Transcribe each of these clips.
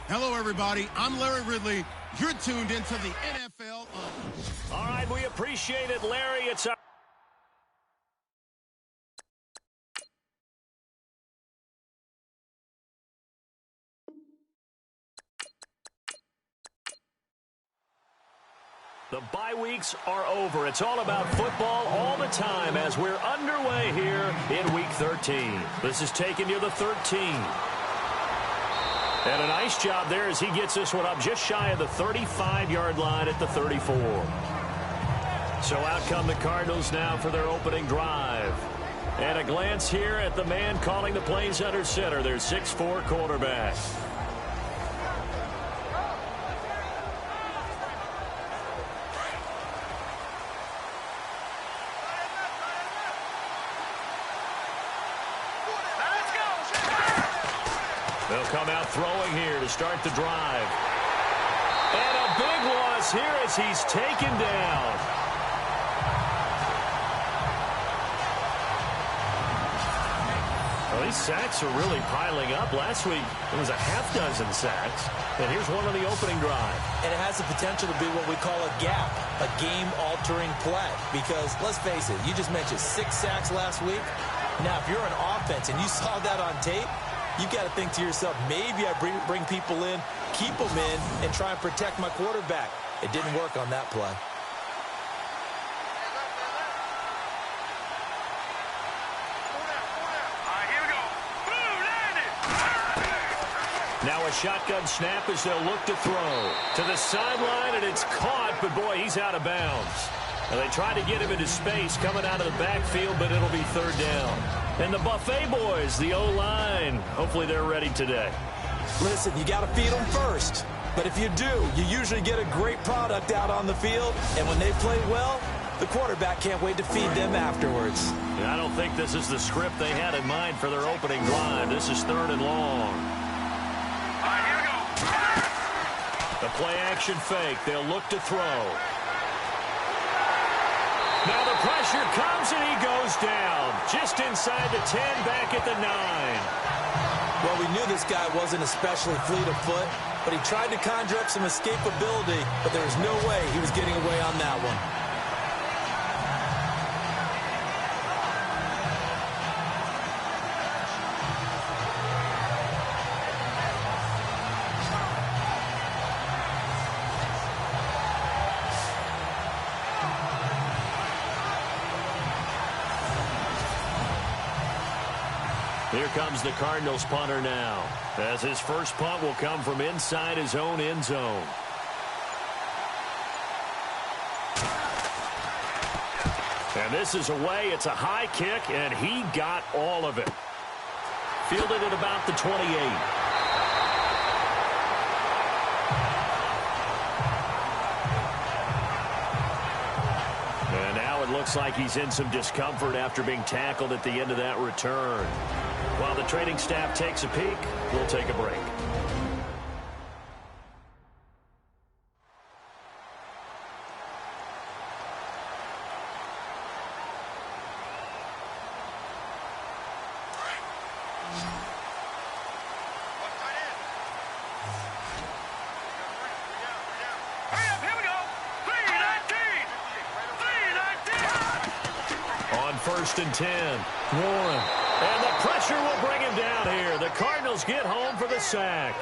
Hello, everybody. I'm Larry Ridley. You're tuned into the NFL. All right, we appreciate it, Larry. It's our... The bye weeks are over. It's all about football all the time as we're underway here in Week 13. This is taking you to 13. And a nice job there as he gets this one up just shy of the 35-yard line at the 34. So out come the Cardinals now for their opening drive. And a glance here at the man calling the plays under center, their 6'4" quarterback. They'll come out throwing here to start the drive. And a big loss here as he's taken down. Well, these sacks are really piling up. Last week, it was a half dozen sacks. And here's one on the opening drive. And it has the potential to be what we call a gap, a game-altering play. Because, let's face it, you just mentioned 6 sacks last week. Now, if you're an offense and you saw that on tape, you've got to think to yourself, maybe I bring people in, keep them in, and try and protect my quarterback. It didn't work on that play. Now a shotgun snap as they'll look to throw. To the sideline, and it's caught, but boy, he's out of bounds. And they try to get him into space coming out of the backfield, but it'll be third down. And the Buffet boys, the O-line, hopefully they're ready today. Listen, you got to feed them first. But if you do, you usually get a great product out on the field. And when they play well, the quarterback can't wait to feed them afterwards. And I don't think this is the script they had in mind for their opening drive. This is third and long. All right, here we go. The play-action fake. They'll look to throw. Now the pressure comes and he goes down. Just inside the 10, back at the 9. Well, we knew this guy wasn't especially fleet of foot, but he tried to conjure up some escapability, but there was no way he was getting away on that one. Here comes the Cardinals punter now, as his first punt will come from inside his own end zone. And this is away. It's a high kick, and he got all of it. Fielded at about the 28. And now it looks like he's in some discomfort after being tackled at the end of that return. While the training staff takes a peek, we'll take a break. First and 10. Warren. And the pressure will bring him down here. The Cardinals get home for the sack.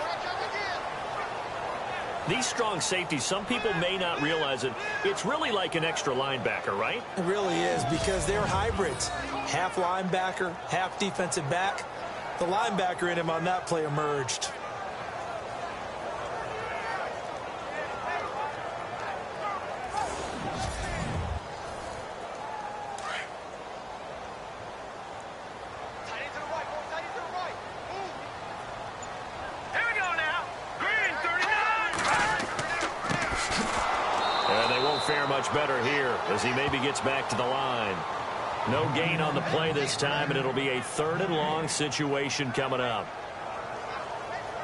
These strong safeties, some people may not realize it. It's really like an extra linebacker, right? It really is, because they're hybrids. Half linebacker, half defensive back. The linebacker in him on that play emerged. Fare much better here as he maybe gets back to the line. No gain on the play this time, and it'll be a third and long situation coming up.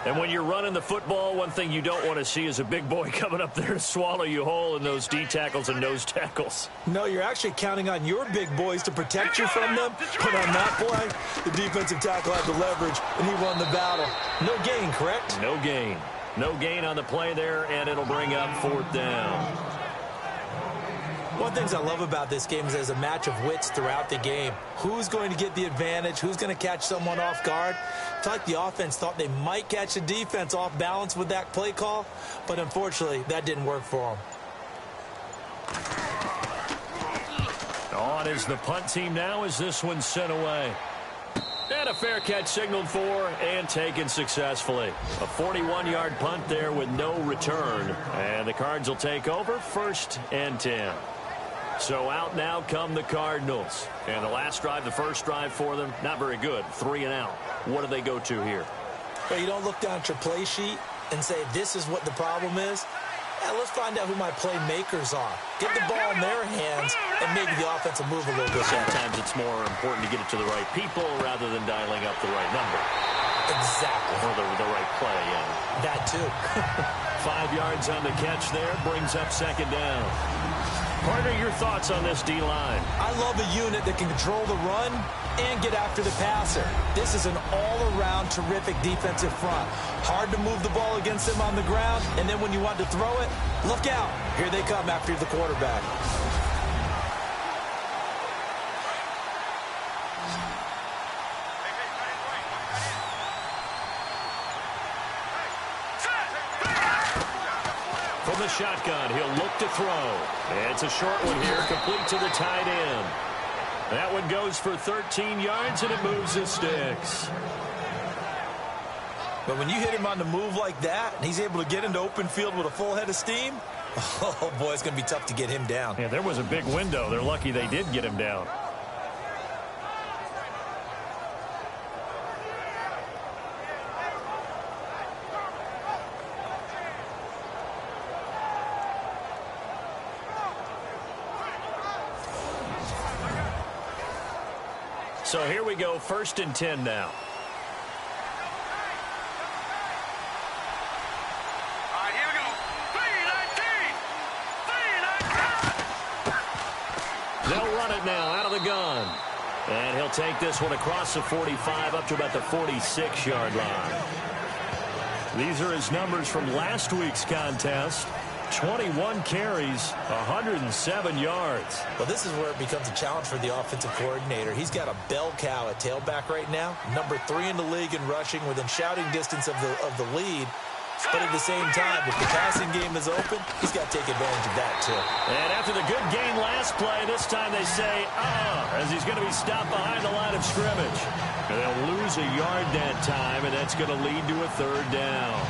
And when you're running the football, one thing you don't want to see is a big boy coming up there to swallow you whole in those D tackles and nose tackles. No, you're actually counting on your big boys to protect you from them. But on that play, the defensive tackle had the leverage, and he won the battle. No gain, correct? No gain. No gain on the play there, and it'll bring up 4th down. One of the things I love about this game is there's a match of wits throughout the game. Who's going to get the advantage? Who's going to catch someone off guard? It's like the offense thought they might catch the defense off balance with that play call, but unfortunately, that didn't work for them. On is the punt team now as this one's sent away. And a fair catch signaled for and taken successfully. A 41-yard punt there with no return. And the Cards will take over 1st and 10. So out now come the Cardinals. And the last drive, the first drive for them, not very good. 3 and out. What do they go to here? Well, you don't look down at your play sheet and say, this is what the problem is. Yeah, let's find out who my playmakers are. Get the ball in their hands and maybe the offense will move a little bit better. Sometimes it's more important to get it to the right people rather than dialing up the right number. Exactly. Or the right play, yeah. That too. 5 yards on the catch there, brings up 2nd down. Partner, your thoughts on this D-line? I love a unit that can control the run and get after the passer. This is an all-around terrific defensive front. Hard to move the ball against them on the ground, and then when you want to throw it, look out. Here they come after the quarterback. From the shotgun, he'll look to throw. It's a short one here, complete to the tight end. That one goes for 13 yards, and it moves the sticks. But when you hit him on the move like that, and he's able to get into open field with a full head of steam, oh, boy, it's going to be tough to get him down. Yeah, there was a big window. They're lucky they did get him down. So here we go, 1st and 10 now. All right, here we go. 3-19. They'll run it now out of the gun. And he'll take this one across the 45 up to about the 46-yard line. These are his numbers from last week's contest. 21 carries, 107 yards. Well, this is where it becomes a challenge for the offensive coordinator. He's got a bell cow at tailback right now, number 3 in the league in rushing, within shouting distance of the lead. But at the same time, if the passing game is open, he's got to take advantage of that, too. And after the good game last play, this time they say, as he's going to be stopped behind the line of scrimmage. And they'll lose a yard that time, and that's going to lead to a 3rd down.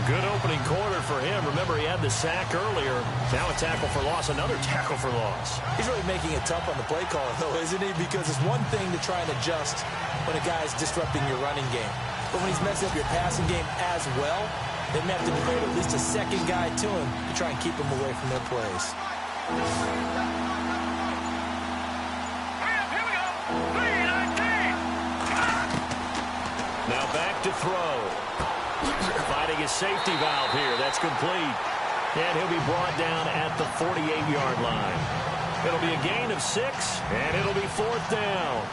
Good opening quarter for him. Remember, he had the sack earlier. Now a tackle for loss, another tackle for loss. He's really making it tough on the play caller, though, isn't he? Because it's one thing to try and adjust when a guy's disrupting your running game. But when he's messing up your passing game as well, they may have to devote at least a second guy to him to try and keep him away from their plays. Here we go. 3-19. Now back to throw. Finding his safety valve here. That's complete. And he'll be brought down at the 48-yard line. It'll be a gain of 6, and it'll be 4th down.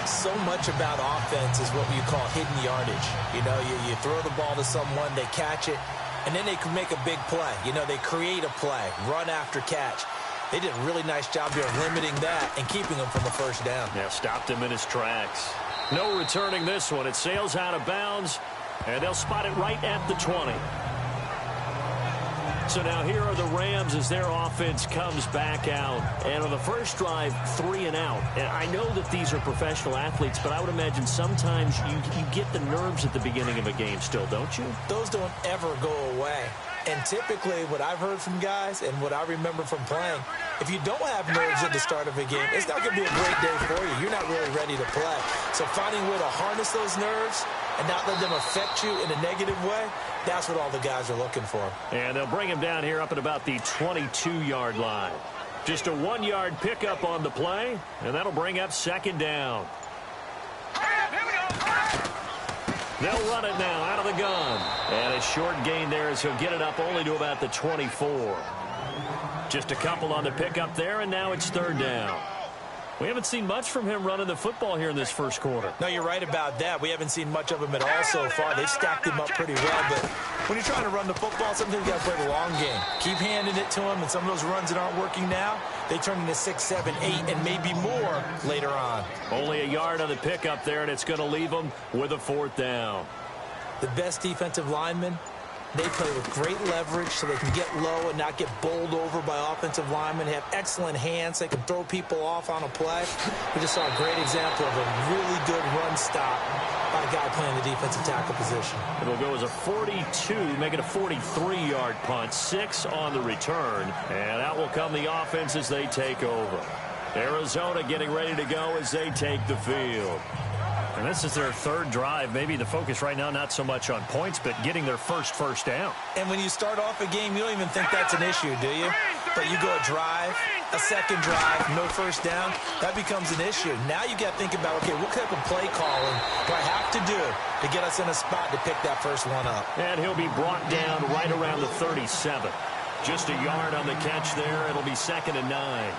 So much about offense is what you call hidden yardage. You know, you throw the ball to someone, they catch it, and then they can make a big play. You know, they create a play, run after catch. They did a really nice job here of limiting that and keeping him from the 1st down. Yeah, stopped him in his tracks. No returning this one. It sails out of bounds, and they'll spot it right at the 20. So now here are the Rams as their offense comes back out. And on the first drive, 3 and out. And I know that these are professional athletes, but I would imagine sometimes you get the nerves at the beginning of a game still, don't you? Those don't ever go away. And typically what I've heard from guys and what I remember from playing, if you don't have nerves at the start of a game, it's not going to be a great day for you. You're not really ready to play. So finding a way to harness those nerves and not let them affect you in a negative way, that's what all the guys are looking for. And they'll bring him down here up at about the 22-yard line. Just a 1-yard pickup on the play, and that'll bring up 2nd down. They'll run it now out of the gun. And a short gain there as he'll get it up only to about the 24. Just a couple on the pickup there, and now it's 3rd down. We haven't seen much from him running the football here in this first quarter. No, you're right about that. We haven't seen much of him at all so far. They've stacked him up pretty well, but When you're trying to run the football, sometimes you got to play the long game. Keep handing it to them, and some of those runs that aren't working now, they turn into 6, 7, 8, and maybe more later on. Only a yard on the pickup there, and it's going to leave them with a 4th down. The best defensive linemen, they play with great leverage so they can get low and not get bowled over by offensive linemen. They have excellent hands. They can throw people off on a play. We just saw a great example of a really good run stop by a guy playing the defensive tackle position. It'll go as a 42, make it a 43-yard punt, 6 on the return, and out will come the offense as they take over. Arizona getting ready to go as they take the field. And this is their 3rd drive. Maybe the focus right now not so much on points, but getting their first down. And when you start off a game, you don't even think that's an issue, do you? But you go a drive, a second drive, no first down, that becomes an issue. Now you got to think about, okay, what type of play calling do I have to do to get us in a spot to pick that first one up? And he'll be brought down right around the 37. Just a yard on the catch there. It'll be 2nd and 9.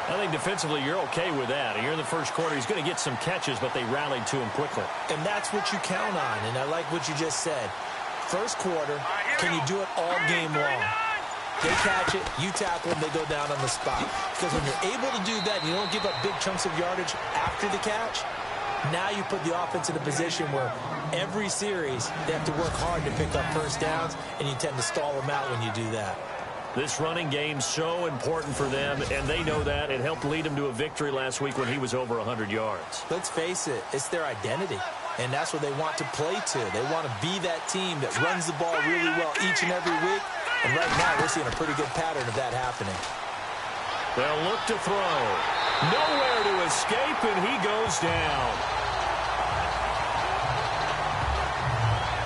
I think defensively you're okay with that. Here in the first quarter, he's going to get some catches, but they rallied to him quickly. And that's what you count on, and I like what you just said. First quarter, can you do it all game long? They catch it, you tackle them, they go down on the spot. Because when you're able to do that, and you don't give up big chunks of yardage after the catch, now you put the offense in a position where every series they have to work hard to pick up first downs, and you tend to stall them out when you do that. This running game's so important for them, and they know that. It helped lead them to a victory last week when he was over 100 yards. Let's face it, it's their identity, and that's what they want to play to. They want to be that team that runs the ball really well each and every week, and right now we're seeing a pretty good pattern of that happening. They'll look to throw. Nowhere to escape, and he goes down.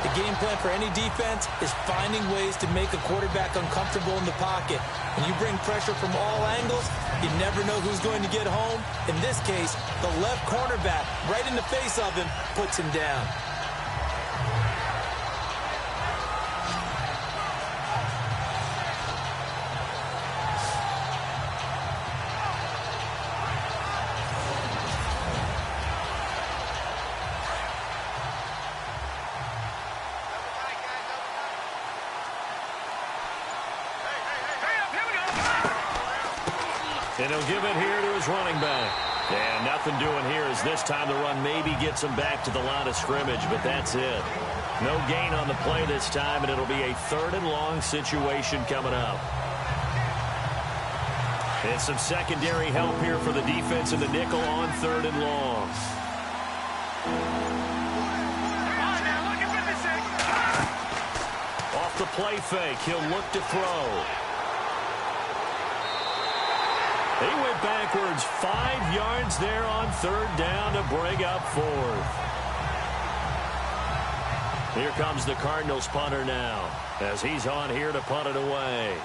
The game plan for any defense is finding ways to make a quarterback uncomfortable in the pocket. When you bring pressure from all angles, you never know who's going to get home. In this case, the left cornerback, right in the face of him, puts him down. And he'll give it here to his running back. And nothing doing here as this time the run maybe gets him back to the line of scrimmage, but that's it. No gain on the play this time, and it'll be a 3rd and long situation coming up. And some secondary help here for the defense in the nickel on 3rd and long. Off the play fake, he'll look to throw. He went backwards 5 yards there on 3rd down to bring up 4th. Here comes the Cardinals punter now as he's on here to punt it away.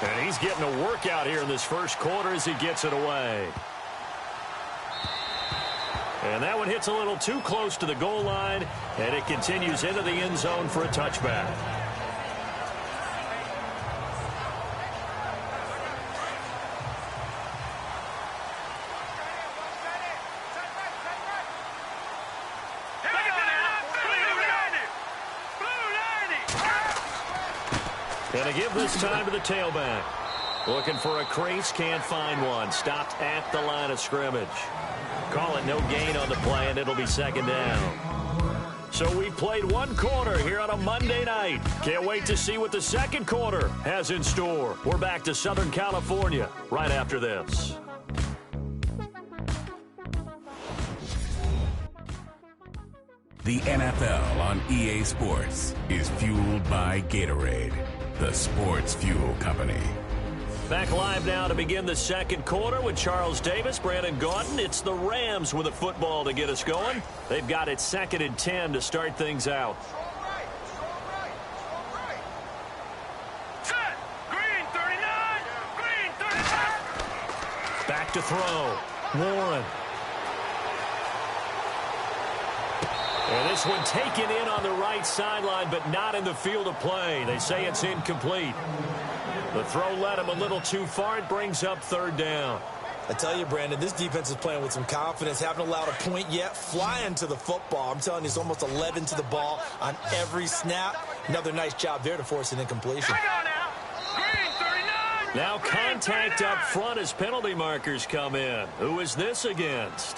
And he's getting a workout here in this first quarter as he gets it away. And that one hits a little too close to the goal line, and it continues into the end zone for a touchback. And a give this time to the tailback. Looking for a crease, can't find one. Stopped at the line of scrimmage. Call it no gain on the play, and it'll be 2nd down. So we played 1 quarter here on a Monday night. Can't wait to see what the 2nd quarter has in store. We're back to Southern California right after this. The NFL on EA Sports is fueled by Gatorade, the sports fuel company. Back live now to begin the 2nd quarter with Charles Davis, Brandon Gaudin. It's the Rams with a football to get us going. They've got it 2nd and 10 to start things out. Set. Green 39. Green 39. Back to throw. Warren. And this one taken in on the right sideline, but not in the field of play. They say it's incomplete. The throw led him a little too far. It brings up 3rd down. I tell you, Brandon, this defense is playing with some confidence. Haven't allowed a point yet. Flying to the football. I'm telling you, it's almost 11 to the ball on every snap. Another nice job there to force an incompletion. Now contact up front as penalty markers come in. Who is this against?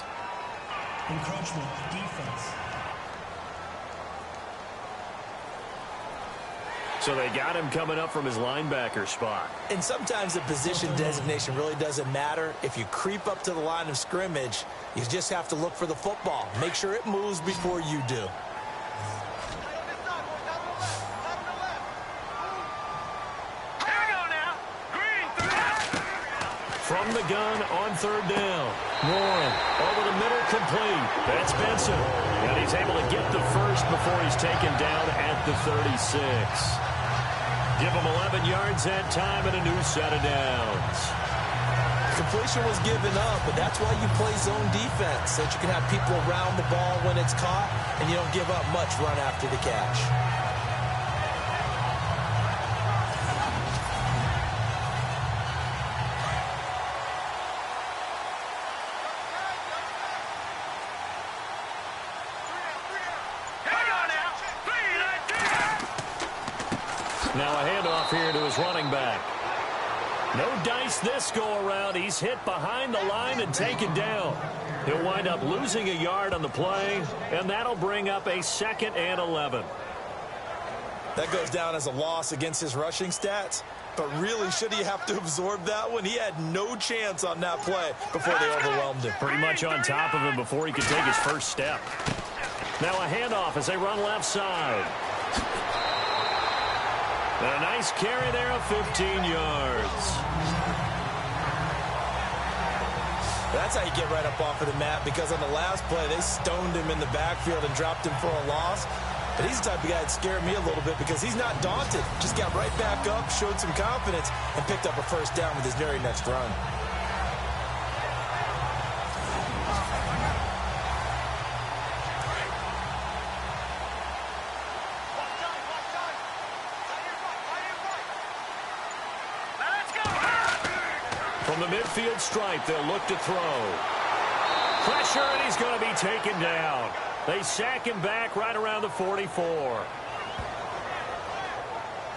Encroachment defense. So they got him coming up from his linebacker spot. And sometimes the position designation really doesn't matter. If you creep up to the line of scrimmage, you just have to look for the football. Make sure it moves before you do. From the gun on third down. Warren over the middle, complete. That's Benson. And he's able to get the first before he's taken down at the 36. Give him 11 yards that time and a new set of downs. Completion was given up, but that's why you play zone defense, so that you can have people around the ball when it's caught, and you don't give up much run after the catch. Now a handoff here to his running back. No dice this go-around. He's hit behind the line and taken down. He'll wind up losing a yard on the play, and that'll bring up a 2nd and 11. That goes down as a loss against his rushing stats. But really, should he have to absorb that one? He had no chance on that play before they overwhelmed him. Pretty much on top of him before he could take his first step. Now a handoff as they run left side. A nice carry there of 15 yards. That's how you get right up off of the mat, because on the last play, they stoned him in the backfield and dropped him for a loss. But he's the type of guy that scared me a little bit because he's not daunted. Just got right back up, showed some confidence, and picked up a first down with his very next run. From the midfield stripe, they'll look to throw. Pressure, and he's going to be taken down. They sack him back right around the 44.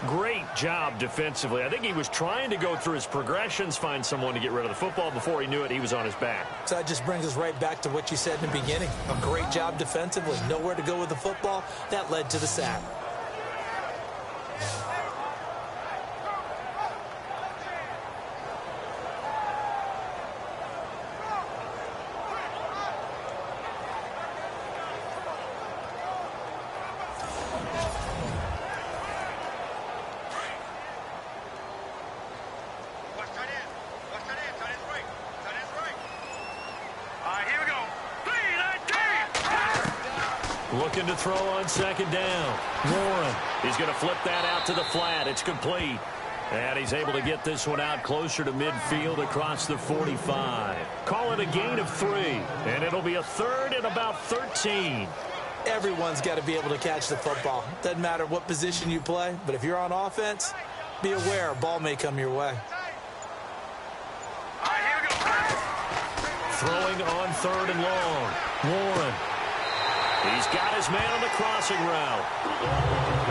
Great job defensively. I think he was trying to go through his progressions, find someone to get rid of the football. Before he knew it, he was on his back. So that just brings us right back to what you said in the beginning. A great job defensively. Nowhere to go with the football. That led to the sack. Looking to throw on 2nd down. Warren, he's going to flip that out to the flat. It's complete. And he's able to get this one out closer to midfield across the 45. Call it a gain of 3. And it'll be a 3rd and about 13. Everyone's got to be able to catch the football. Doesn't matter what position you play, but if you're on offense, be aware a ball may come your way. Throwing on 3rd and long. Warren. He's got his man on the crossing route.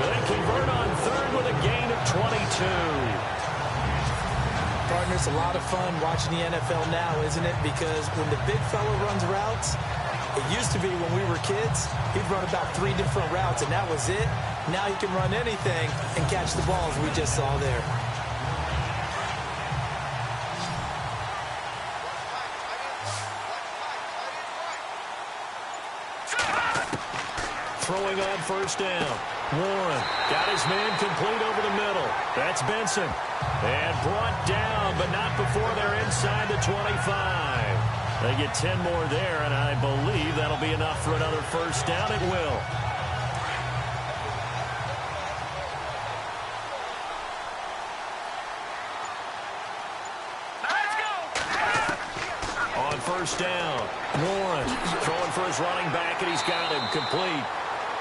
They convert on 3rd with a gain of 22. Partner, it's a lot of fun watching the NFL now, isn't it? Because when the big fella runs routes, it used to be when we were kids, he'd run about 3 different routes, and that was it. Now he can run anything and catch the balls we just saw there. Throwing on 1st down. Warren got his man complete over the middle. That's Benson. And brought down, but not before they're inside the 25. They get 10 more there, and I believe that'll be enough for another first down. It will. On 1st down, Warren throwing for his running back, and he's got him complete.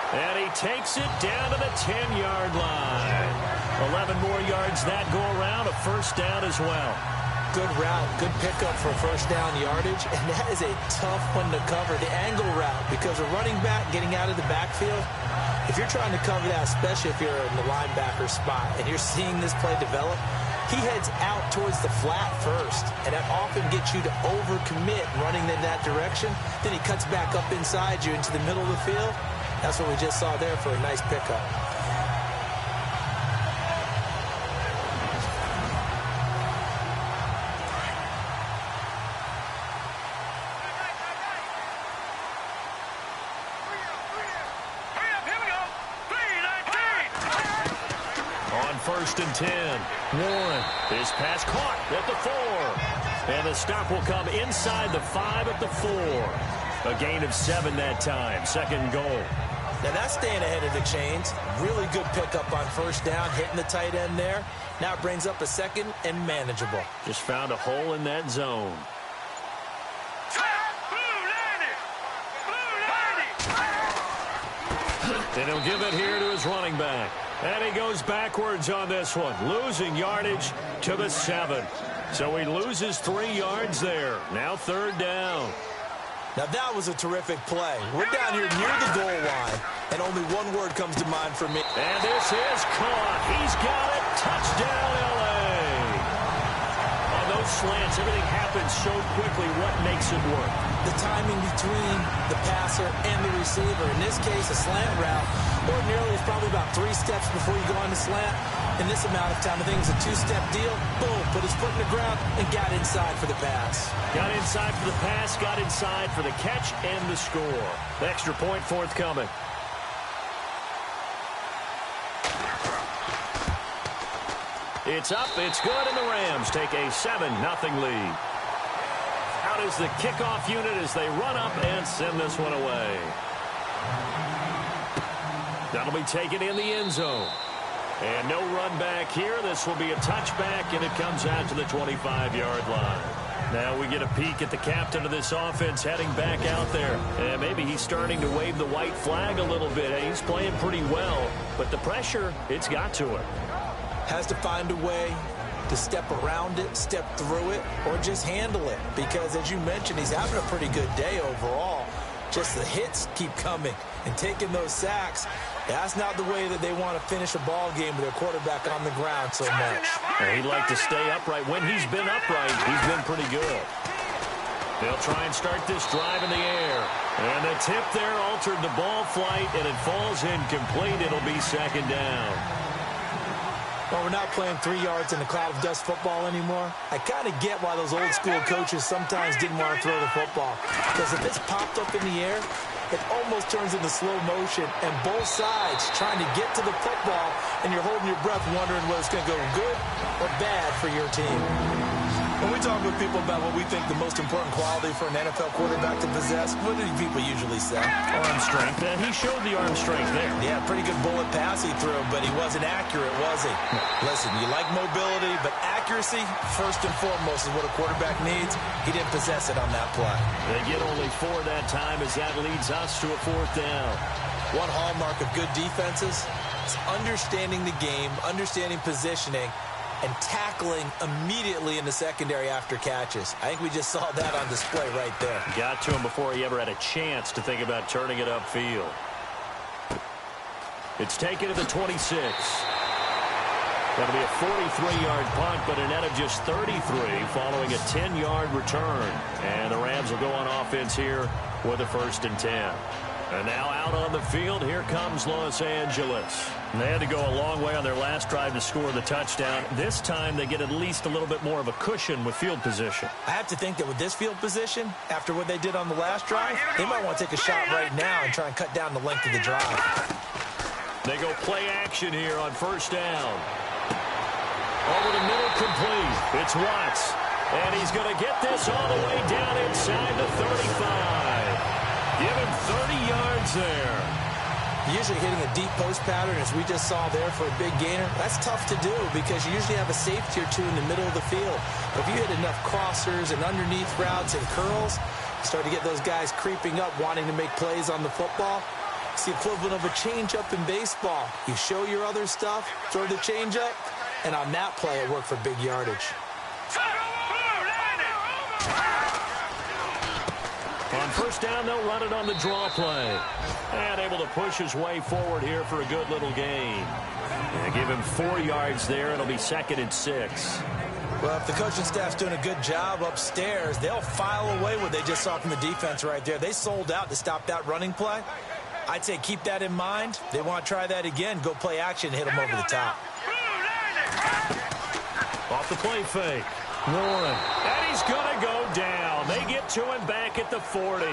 And he takes it down to the 10-yard line. 11 more yards that go around, a first down as well. Good route, good pickup for first down yardage, and that is a tough one to cover, the angle route, because a running back getting out of the backfield, if you're trying to cover that, especially if you're in the linebacker spot and you're seeing this play develop, he heads out towards the flat first, and that often gets you to overcommit running in that direction. Then he cuts back up inside you into the middle of the field. That's what we just saw there for a nice pickup. First and 10. Warren. His pass caught at the 4. And the stop will come inside the 5 at the 4. A gain of 7 that time. Second and goal. Now that's staying ahead of the chains. Really good pickup on first down, hitting the tight end there. Now it brings up a second and manageable. Just found a hole in that zone. And he'll give it here to his running back. And he goes backwards on this one, losing yardage to the 7. So he loses 3 yards there. Now third down. Now that was a terrific play. We're down here near the goal line, and only one word comes to mind for me. And this is caught. He's got it. Touchdown, L.A. On those slants, everything happens so quickly. What makes it work? The timing between the passer and the receiver. In this case, a slant route. Ordinarily, it's probably about 3 steps before you go on the slant. In this amount of time, I think it's a 2-step deal. Boom, put his foot in the ground and got inside for the pass. Got inside for the pass, got inside for the catch and the score. The extra point forthcoming. It's up, it's good, and the Rams take a 7-0 lead. Out is the kickoff unit as they run up and send this one away. That'll be taken in the end zone. And no run back here. This will be a touchback, and it comes out to the 25-yard line. Now we get a peek at the captain of this offense heading back out there. And maybe he's starting to wave the white flag a little bit. He's playing pretty well, but the pressure, it's got to him. Has to find a way to step around it, step through it, or just handle it. Because, as you mentioned, he's having a pretty good day overall. Just the hits keep coming and taking those sacks. That's not the way that they want to finish a ball game with their quarterback on the ground so much. And he'd like to stay upright. When he's been upright, he's been pretty good. They'll try and start this drive in the air. And the tip there altered the ball flight, and it falls incomplete. It'll be second down. Well, we're not playing 3 yards in a cloud of dust football anymore. I kind of get why those old school coaches sometimes didn't want to throw the football. Because if it's popped up in the air, it almost turns into slow motion, and both sides trying to get to the football, and you're holding your breath wondering whether it's going to go good or bad for your team. When we talk with people about what we think the most important quality for an NFL quarterback to possess, what do people usually say? Arm strength. And he showed the arm strength there. Yeah, pretty good bullet pass he threw, but he wasn't accurate, was he? Listen, you like mobility, but accuracy, first and foremost, is what a quarterback needs. He didn't possess it on that play. They get only 4 that time as that leads us to a 4th down. One hallmark of good defenses is understanding the game, understanding positioning, and tackling immediately in the secondary after catches. I think we just saw that on display right there. Got to him before he ever had a chance to think about turning it upfield. It's taken to the 26. That'll be a 43-yard punt, but a net of just 33 following a 10-yard return. And the Rams will go on offense here with a 1st and 10. And now out on the field, here comes Los Angeles. And they had to go a long way on their last drive to score the touchdown. This time they get at least a little bit more of a cushion with field position. I have to think that with this field position, after what they did on the last drive, they might want to take a shot right now and try and cut down the length of the drive. They go play action here on 1st down. Over the middle, complete. It's Watts. And he's going to get this all the way down inside the 35. Give him 30 yards there. Usually hitting a deep post pattern, as we just saw there for a big gainer, that's tough to do because you usually have a safety or two in the middle of the field. But if you hit enough crossers and underneath routes and curls, start to get those guys creeping up, wanting to make plays on the football. It's the equivalent of a changeup in baseball. You show your other stuff, throw the changeup, and on that play, it worked for big yardage. first down, they'll run it on the draw play. And able to push his way forward here for a good little gain. And give him 4 yards there. It'll be 2nd and 6. Well, if the coaching staff's doing a good job upstairs, they'll file away what they just saw from the defense right there. They sold out to stop that running play. I'd say keep that in mind. They want to try that again. Go play action, hit them over the top. Off the play fake. Warren. And he's going to go down. They get to him back at the 40.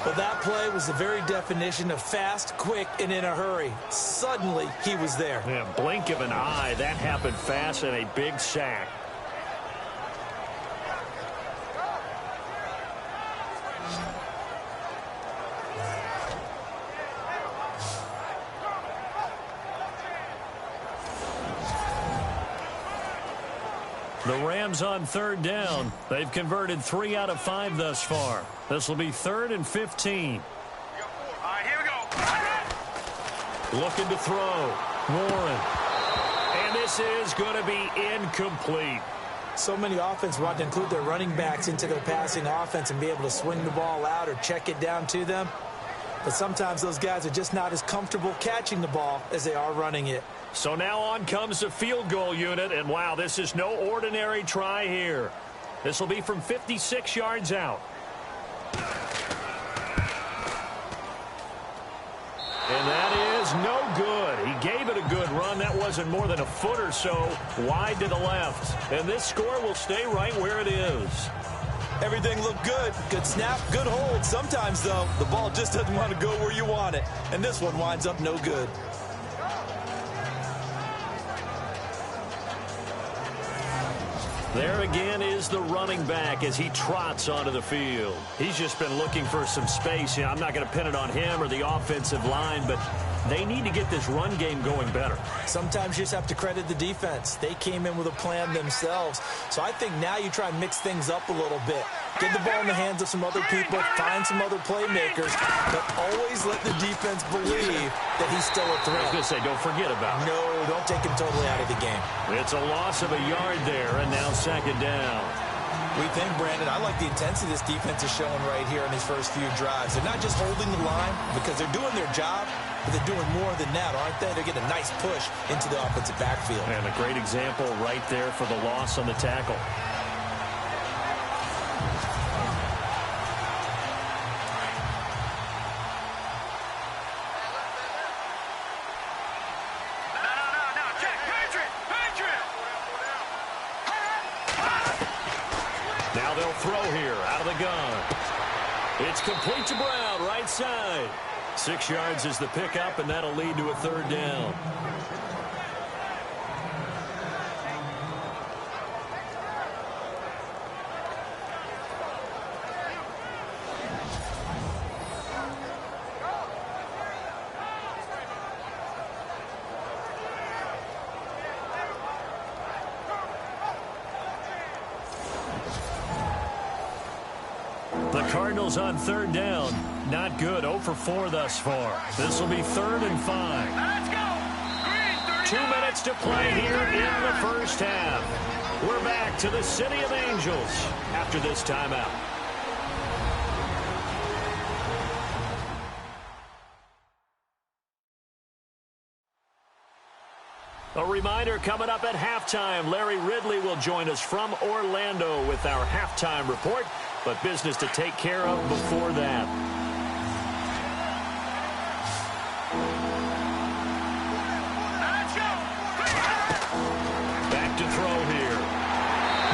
Well, that play was the very definition of fast, quick, and in a hurry. Suddenly, he was there. Yeah, blink of an eye. That happened fast and a big sack. The Rams on 3rd down. They've converted 3 out of 5 thus far. This will be 3rd and 15. All right, here we go. Looking to throw. Warren. And this is going to be incomplete. So many offenses want to include their running backs into their passing offense and be able to swing the ball out or check it down to them. But sometimes those guys are just not as comfortable catching the ball as they are running it. So now on comes the field goal unit, and wow, this is no ordinary try here. This will be from 56 yards out. And that is no good. He gave it a good run. That wasn't more than a foot or so wide to the left. And this score will stay right where it is. Everything looked good. Good snap, good hold. Sometimes, though, the ball just doesn't want to go where you want it. And this one winds up no good. There again is the running back as he trots onto the field. He's just been looking for some space. You know, I'm not going to pin it on him or the offensive line, but they need to get this run game going better. Sometimes you just have to credit the defense. They came in with a plan themselves. So I think now you try and mix things up a little bit. Get the ball in the hands of some other people, find some other playmakers, but always let the defense believe that he's still a threat. I was going to say, don't forget about it. No, don't take him totally out of the game. It's a loss of a yard there, and now 2nd down. We think, Brandon, I like the intensity this defense is showing right here in these first few drives. They're not just holding the line because they're doing their job, but they're doing more than that, aren't they? They're getting a nice push into the offensive backfield. And a great example right there for the loss on the tackle. Now they'll throw here out of the gun. It's complete to Brown, right side. 6 yards is the pickup, and that'll lead to a 3rd down. The Cardinals on 3rd down. Not good. 0 for 4 thus far. This will be 3rd and 5. Let's go. 2 minutes to play here in the first half. We're back to the City of Angels after this timeout. A reminder coming up at halftime. Larry Ridley will join us from Orlando with our halftime report, but business to take care of before that. Back to throw here.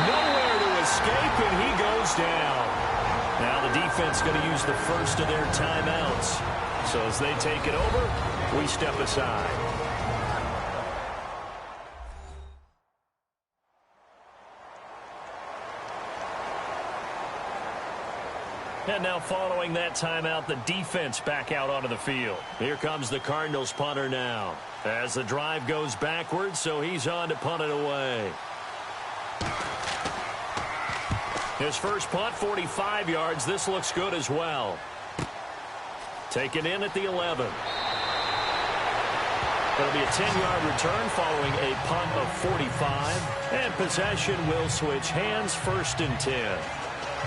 Nowhere to escape, and he goes down. Now the defense going to use the first of their timeouts. So as they take it over, we step aside. And now following that timeout, the defense back out onto the field. Here comes the Cardinals punter now. As the drive goes backwards, so he's on to punt it away. His first punt, 45 yards. This looks good as well. Taken in at the 11. It'll be a 10-yard return following a punt of 45. And possession will switch hands, 1st and 10.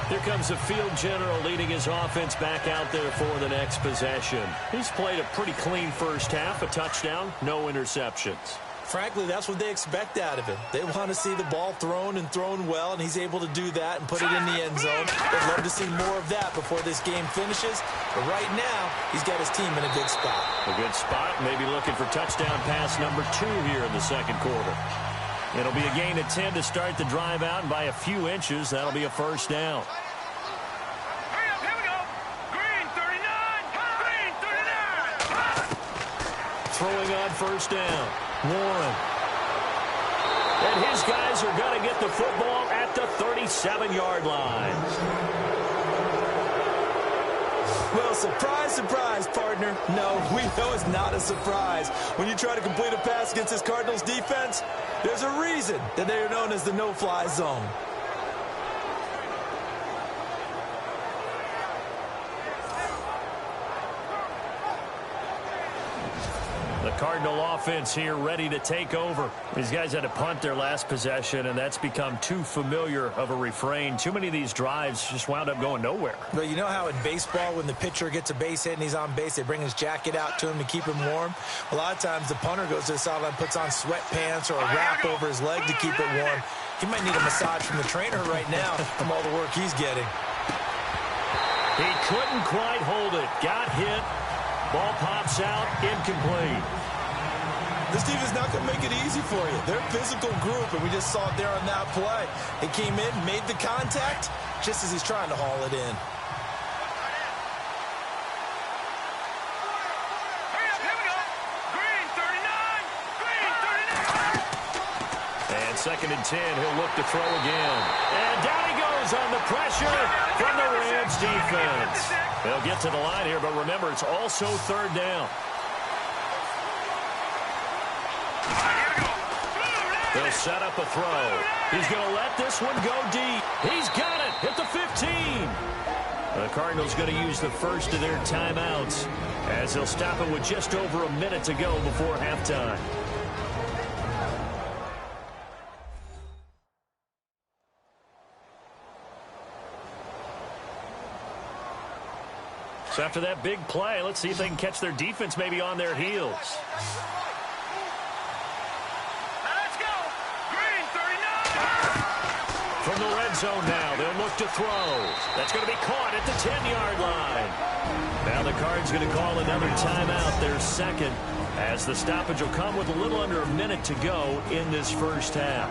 Here comes the field general leading his offense back out there for the next possession. He's played a pretty clean first half, a touchdown, no interceptions. Frankly, that's what they expect out of him. They want to see the ball thrown and thrown well, and he's able to do that and put it in the end zone. They'd love to see more of that before this game finishes. But right now, he's got his team in a good spot. A good spot, maybe looking for touchdown pass number 2 here in the second quarter. It'll be a gain of 10 to start the drive out, and by a few inches, that'll be a first down. Hurry up, here we go. Green 39. Green 39. Throwing on first down. Warren. And his guys are going to get the football at the 37-yard line. Well, surprise, surprise, partner. No, we know it's not a surprise. When you try to complete a pass against this Cardinals defense, there's a reason that they are known as the no-fly zone. The Cardinal offense here ready to take over. These guys had to punt their last possession, and that's become too familiar of a refrain. Too many of these drives just wound up going nowhere. But you know how in baseball, when the pitcher gets a base hit and he's on base, they bring his jacket out to him to keep him warm? A lot of times the punter goes to the sideline, puts on sweatpants or a wrap over his leg to keep it warm. He might need a massage from the trainer right now from all the work he's getting. He couldn't quite hold it. Got hit. Ball pops out, incomplete. This team is not going to make it easy for you. They're a physical group, and we just saw it there on that play. He came in, made the contact, just as he's trying to haul it in. Hurry up, here we go. Green 39. Green 39. And second and 10, he'll look to throw again. And down he goes on the pressure from the Rams defense. They'll get to the line here, but remember, it's also third down. They'll set up a throw. He's going to let this one go deep. He's got it at the 15. The Cardinals going to use the first of their timeouts as they'll stop it with just over a minute to go before halftime. So after that big play, let's see if they can catch their defense maybe on their heels. Let's go. Green 39. From the red zone now, they'll look to throw. That's going to be caught at the 10-yard line. Now the Cards going to call another timeout, their second, as the stoppage will come with a little under a minute to go in this first half.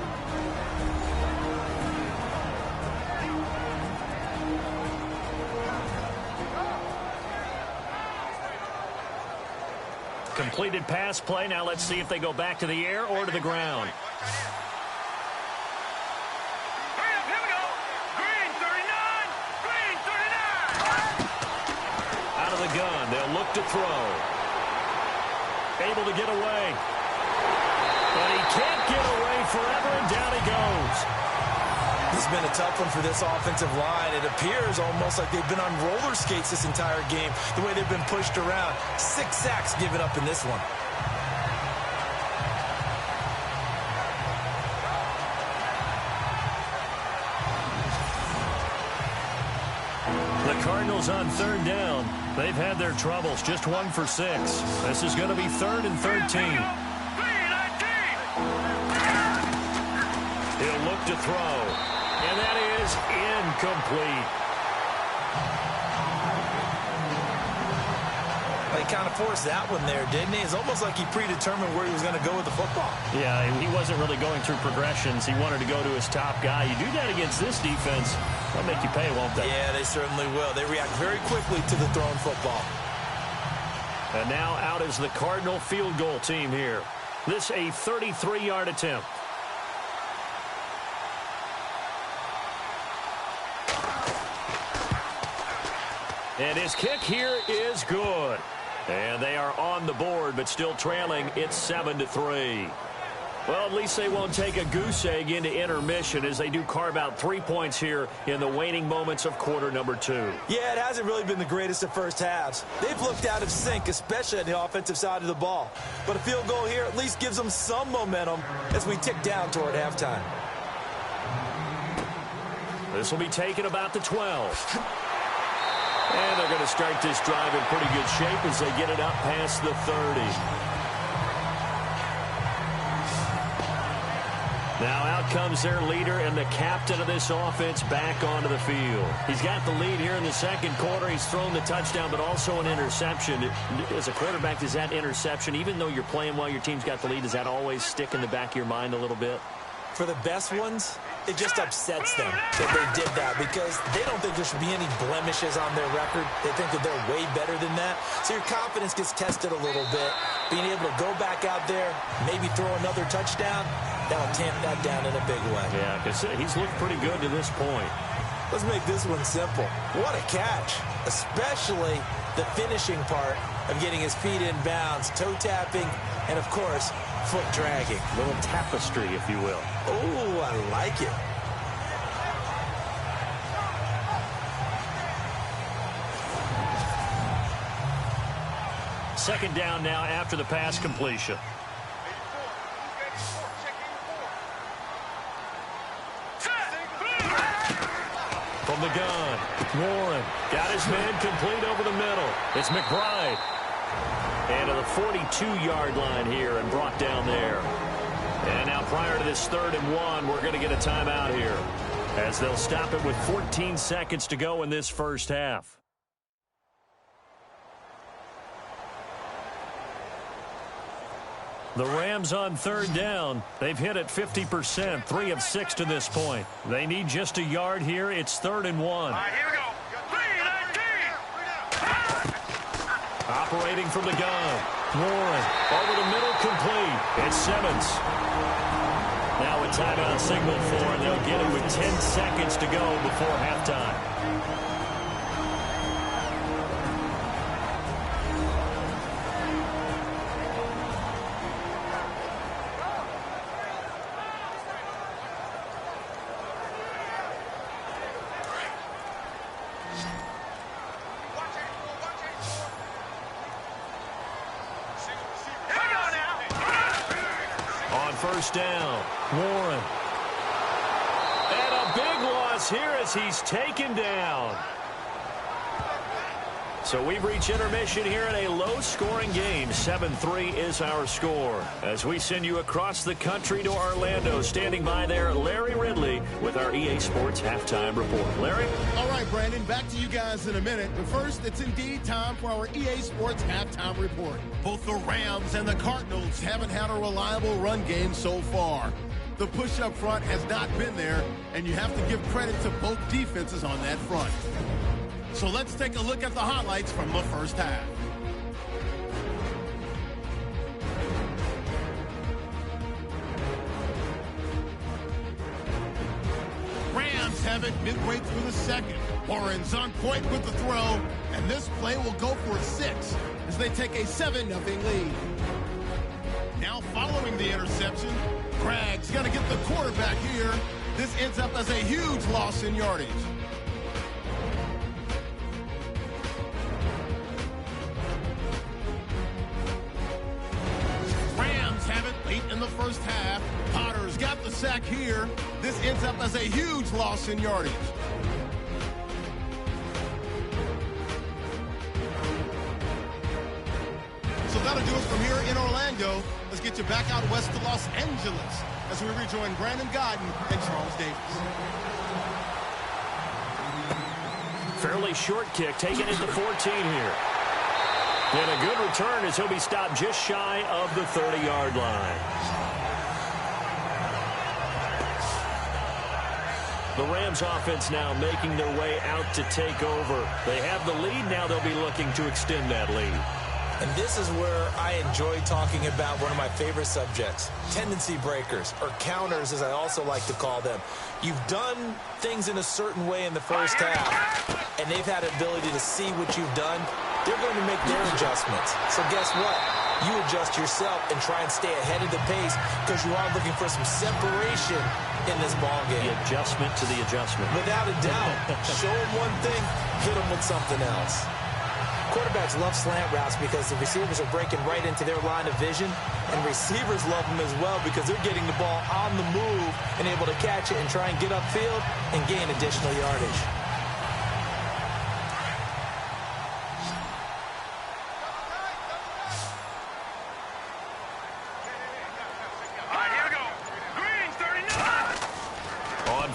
Completed pass play. Now let's see if they go back to the air or to the ground. Hurry up, here we go. Green 39. Green 39. Out of the gun, they'll look to throw. Able to get away. But he can't get away forever, and down he goes. This has been a tough one for this offensive line. It appears almost like they've been on roller skates this entire game, the way they've been pushed around. 6 sacks given up in this one. The Cardinals on third down. They've had their troubles, just 1 for 6. This is going to be 3rd and 13. He'll look to throw. And that is incomplete. He kind of forced that one there, didn't he? It's almost like he predetermined where he was going to go with the football. Yeah, he wasn't really going through progressions. He wanted to go to his top guy. You do that against this defense, they'll make you pay, won't they? Yeah, they certainly will. They react very quickly to the thrown football. And now out is the Cardinal field goal team here. This a 33-yard attempt. And his kick here is good. And they are on the board, but still trailing. It's 7-3. Well, at least they won't take a goose egg into intermission as they do carve out 3 points here in the waning moments of quarter number 2. Yeah, it hasn't really been the greatest of first halves. They've looked out of sync, especially on the offensive side of the ball. But a field goal here at least gives them some momentum as we tick down toward halftime. This will be taken about the 12. And they're going to start this drive in pretty good shape as they get it up past the 30. Now out comes their leader and the captain of this offense back onto the field. He's got the lead here in the second quarter. He's thrown the touchdown, but also an interception. As a quarterback, does that interception, even though you're playing while your team's got the lead, does that always stick in the back of your mind a little bit? For the best ones, it just upsets them that they did that because they don't think there should be any blemishes on their record. They think that they're way better than that. So your confidence gets tested a little bit. Being able to go back out there, maybe throw another touchdown, that'll tamp that down in a big way. Yeah, because he's looked pretty good to this point. Let's make this one simple. What a catch, especially the finishing part of getting his feet in bounds, toe tapping, and, of course, foot dragging. Little tapestry, if you will. Oh, I like it. Second down now after the pass completion. From the gun, Warren got his man complete over the middle. It's McBride. And to the 42-yard line here and brought down there. And now prior to this 3rd and 1, we're going to get a timeout here as they'll stop it with 14 seconds to go in this first half. The Rams on 3rd down. They've hit it 50%, 3 of 6 to this point. They need just a yard here. It's 3rd and 1. All right, here we go. 3-19. Operating from the gun. Warren over the middle, complete. It's Simmons. Now a timeout signal for him. They'll get it with 10 seconds to go before halftime. First down, Warren. And a big loss here as he's taken down. So we've reached intermission here in a low-scoring game. 7-3 is our score. As we send you across the country to Orlando, standing by there, Larry Ridley with our EA Sports Halftime Report. Larry? All right, Brandon, back to you guys in a minute. But first, it's indeed time for our EA Sports Halftime Report. Both the Rams and the Cardinals haven't had a reliable run game so far. The push up front has not been there, and you have to give credit to both defenses on that front. So let's take a look at the highlights from the first half. Rams have it midway through the second. Warren's on point with the throw, and this play will go for 6 as they take a 7-0 lead. Now following the interception, Bragg's going to get the quarterback here. This ends up as a huge loss in yardage. Late in the first half, Potter's got the sack here. This ends up as a huge loss in yardage. So that'll do it from here in Orlando. Let's get you back out west to Los Angeles as we rejoin Brandon Godden and Charles Davis. Fairly short kick, taken at the 14 here. And a good return as he'll be stopped just shy of the 30-yard line. The Rams offense now making their way out to take over. They have the lead. Now they'll be looking to extend that lead. And this is where I enjoy talking about one of my favorite subjects, tendency breakers, or counters as I also like to call them. You've done things in a certain way in the first half, and they've had the ability to see what you've done. They're going to make their adjustments. So guess what? You adjust yourself and try and stay ahead of the pace because you are looking for some separation in this ball game. The adjustment to the adjustment. Without a doubt. Show them one thing, hit them with something else. Quarterbacks love slant routes because the receivers are breaking right into their line of vision, and receivers love them as well because they're getting the ball on the move and able to catch it and try and get upfield and gain additional yardage.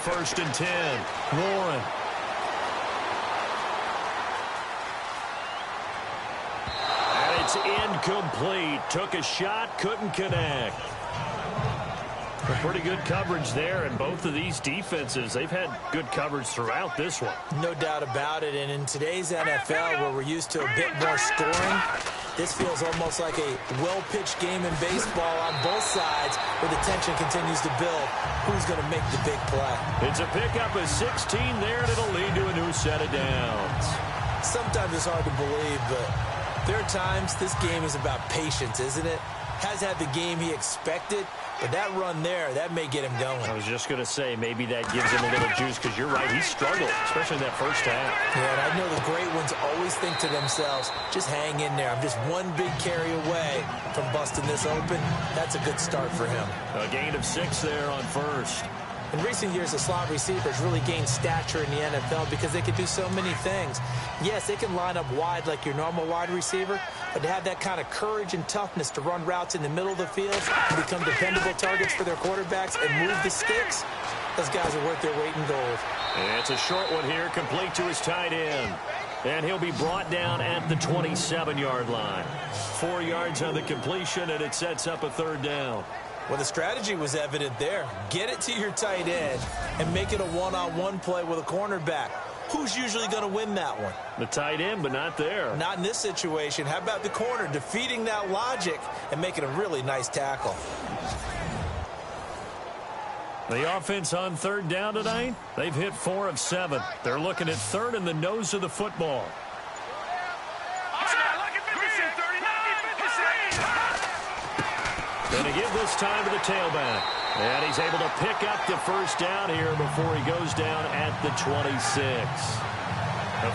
First and 10. Warren. And it's incomplete. Took a shot, couldn't connect. A pretty good coverage there, and both of these defenses, they've had good coverage throughout this one. No doubt about it, and in today's NFL, where we're used to a bit more scoring, this feels almost like a well-pitched game in baseball on both sides where the tension continues to build. Who's going to make the big play? It's a pickup of 16 there, and it'll lead to a new set of downs. Sometimes it's hard to believe, but there are times this game is about patience, isn't it? Has had the game he expected, but that run there, that may get him going. I was just going to say, maybe that gives him a little juice, because you're right, he struggled, especially in that first half. Yeah, and I know the great ones always think to themselves, just hang in there. I'm just one big carry away from busting this open. That's a good start for him. A gain of 6 there on first. In recent years, the slot receivers really gained stature in the NFL because they can do so many things. Yes, they can line up wide like your normal wide receiver, but to have that kind of courage and toughness to run routes in the middle of the field and become dependable targets for their quarterbacks and move the sticks, those guys are worth their weight in gold. And it's a short one here, complete to his tight end. And he'll be brought down at the 27-yard line. 4 yards on the completion, and it sets up a third down. Well, the strategy was evident there. Get it to your tight end and make it a one-on-one play with a cornerback. Who's usually going to win that one? The tight end, but not there. Not in this situation. How about the corner defeating that logic and making a really nice tackle? The offense on third down tonight, they've hit 4 of 7. They're looking at third in the nose of the football. Going to give this time to the tailback. And he's able to pick up the first down here before he goes down at the 26.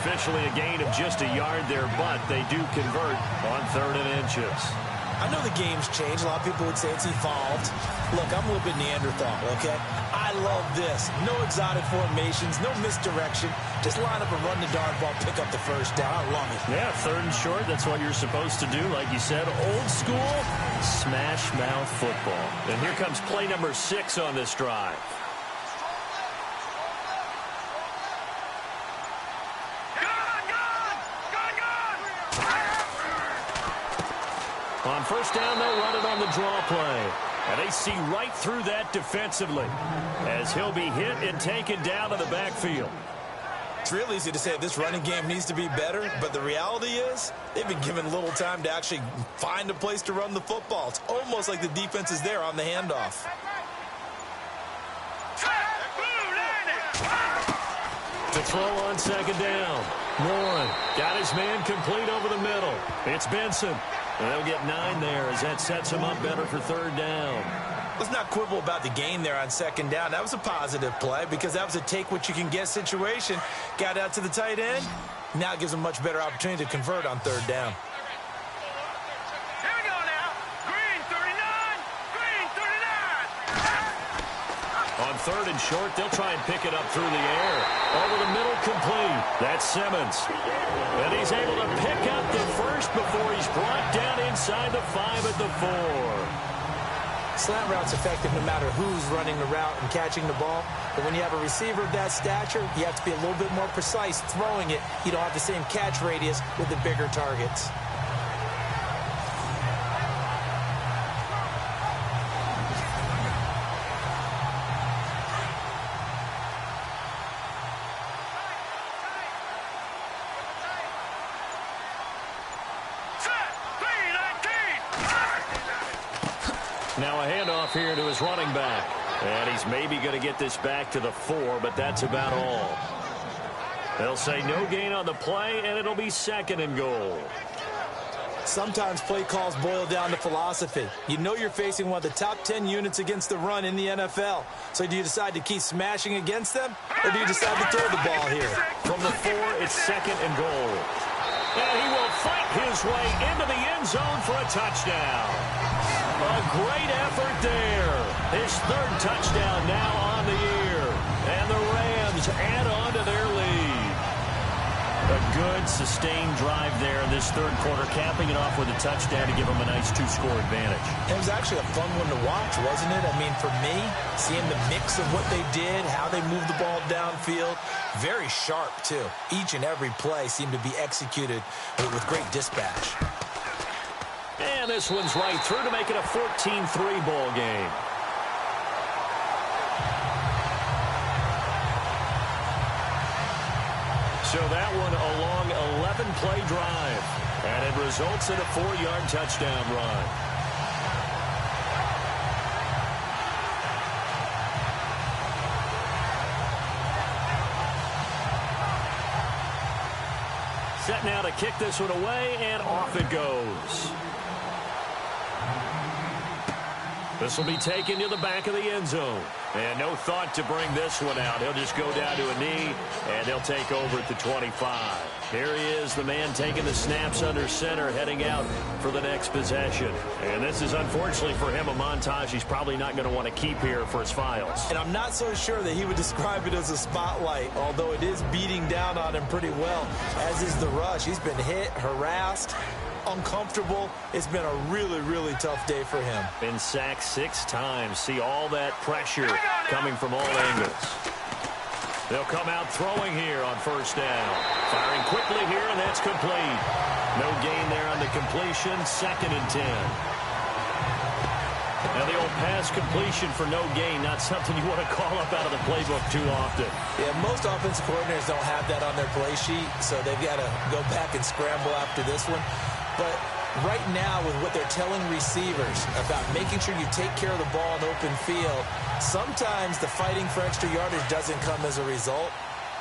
Officially a gain of just a yard there, but they do convert on 3rd and inches. I know the game's changed. A lot of people would say it's evolved. Look, I'm a little bit Neanderthal, okay? I love this. No exotic formations, no misdirection. Just line up and run the darn ball, pick up the first down. I love it. Yeah, 3rd and short, that's what you're supposed to do. Like you said, old school, smash mouth football. And here comes play number 6 on this drive. On first down, they'll run it on the draw play. And they see right through that defensively as he'll be hit and taken down to the backfield. It's real easy to say this running game needs to be better, but the reality is they've been given little time to actually find a place to run the football. It's almost like the defense is there on the handoff. To throw on second down. Warren got his man complete over the middle. It's Benson. And they'll get 9 there as that sets him up better for 3rd down. Let's not quibble about the gain there on second down. That was a positive play because that was a take-what-you-can-get situation. Got out to the tight end. Now it gives him a much better opportunity to convert on 3rd down. Here we go now. Green 39. Green 39. On 3rd and short, they'll try and pick it up through the air. Over the middle, complete. That's Simmons. And he's able to pick up the first before he's brought down inside the 5 at the 4. Slant route's effective no matter who's running the route and catching the ball. But when you have a receiver of that stature, you have to be a little bit more precise throwing it. You don't have the same catch radius with the bigger targets. Now a handoff here to his running back. And he's maybe going to get this back to the 4, but that's about all. They'll say no gain on the play, and it'll be 2nd and goal. Sometimes play calls boil down to philosophy. You know you're facing one of the top 10 units against the run in the NFL. So do you decide to keep smashing against them, or do you decide to throw the ball here? From the 4, it's 2nd and goal. And he will fight his way into the end zone for a touchdown. A great effort there. His third touchdown now on the year. And the Rams add on to their lead. A good, sustained drive there in this third quarter, capping it off with a touchdown to give them a nice two-score advantage. It was actually a fun one to watch, wasn't it? I mean, for me, seeing the mix of what they did, how they moved the ball downfield, very sharp, too. Each and every play seemed to be executed with great dispatch. And this one's right through to make it a 14-3 ball game. So that one a long 11-play drive. And it results in a 4-yard touchdown run. Set now to kick this one away, and off it goes. This will be taken to the back of the end zone. And no thought to bring this one out. He'll just go down to a knee, and they'll take over at the 25. Here he is, the man taking the snaps under center, heading out for the next possession. And this is, unfortunately for him, a montage he's probably not going to want to keep here for his files. And I'm not so sure that he would describe it as a spotlight, although it is beating down on him pretty well, as is the rush. He's been hit, harassed, uncomfortable. It's been a really, really tough day for him. Been sacked 6 times. See all that pressure coming from all angles. They'll come out throwing here on first down. Firing quickly here, and that's complete. No gain there on the completion. 2nd and 10. Now the old pass completion for no gain, not something you want to call up out of the playbook too often. Yeah, most offensive coordinators don't have that on their play sheet, so they've got to go back and scramble after this one. But right now, with what they're telling receivers about making sure you take care of the ball in open field, sometimes the fighting for extra yardage doesn't come as a result.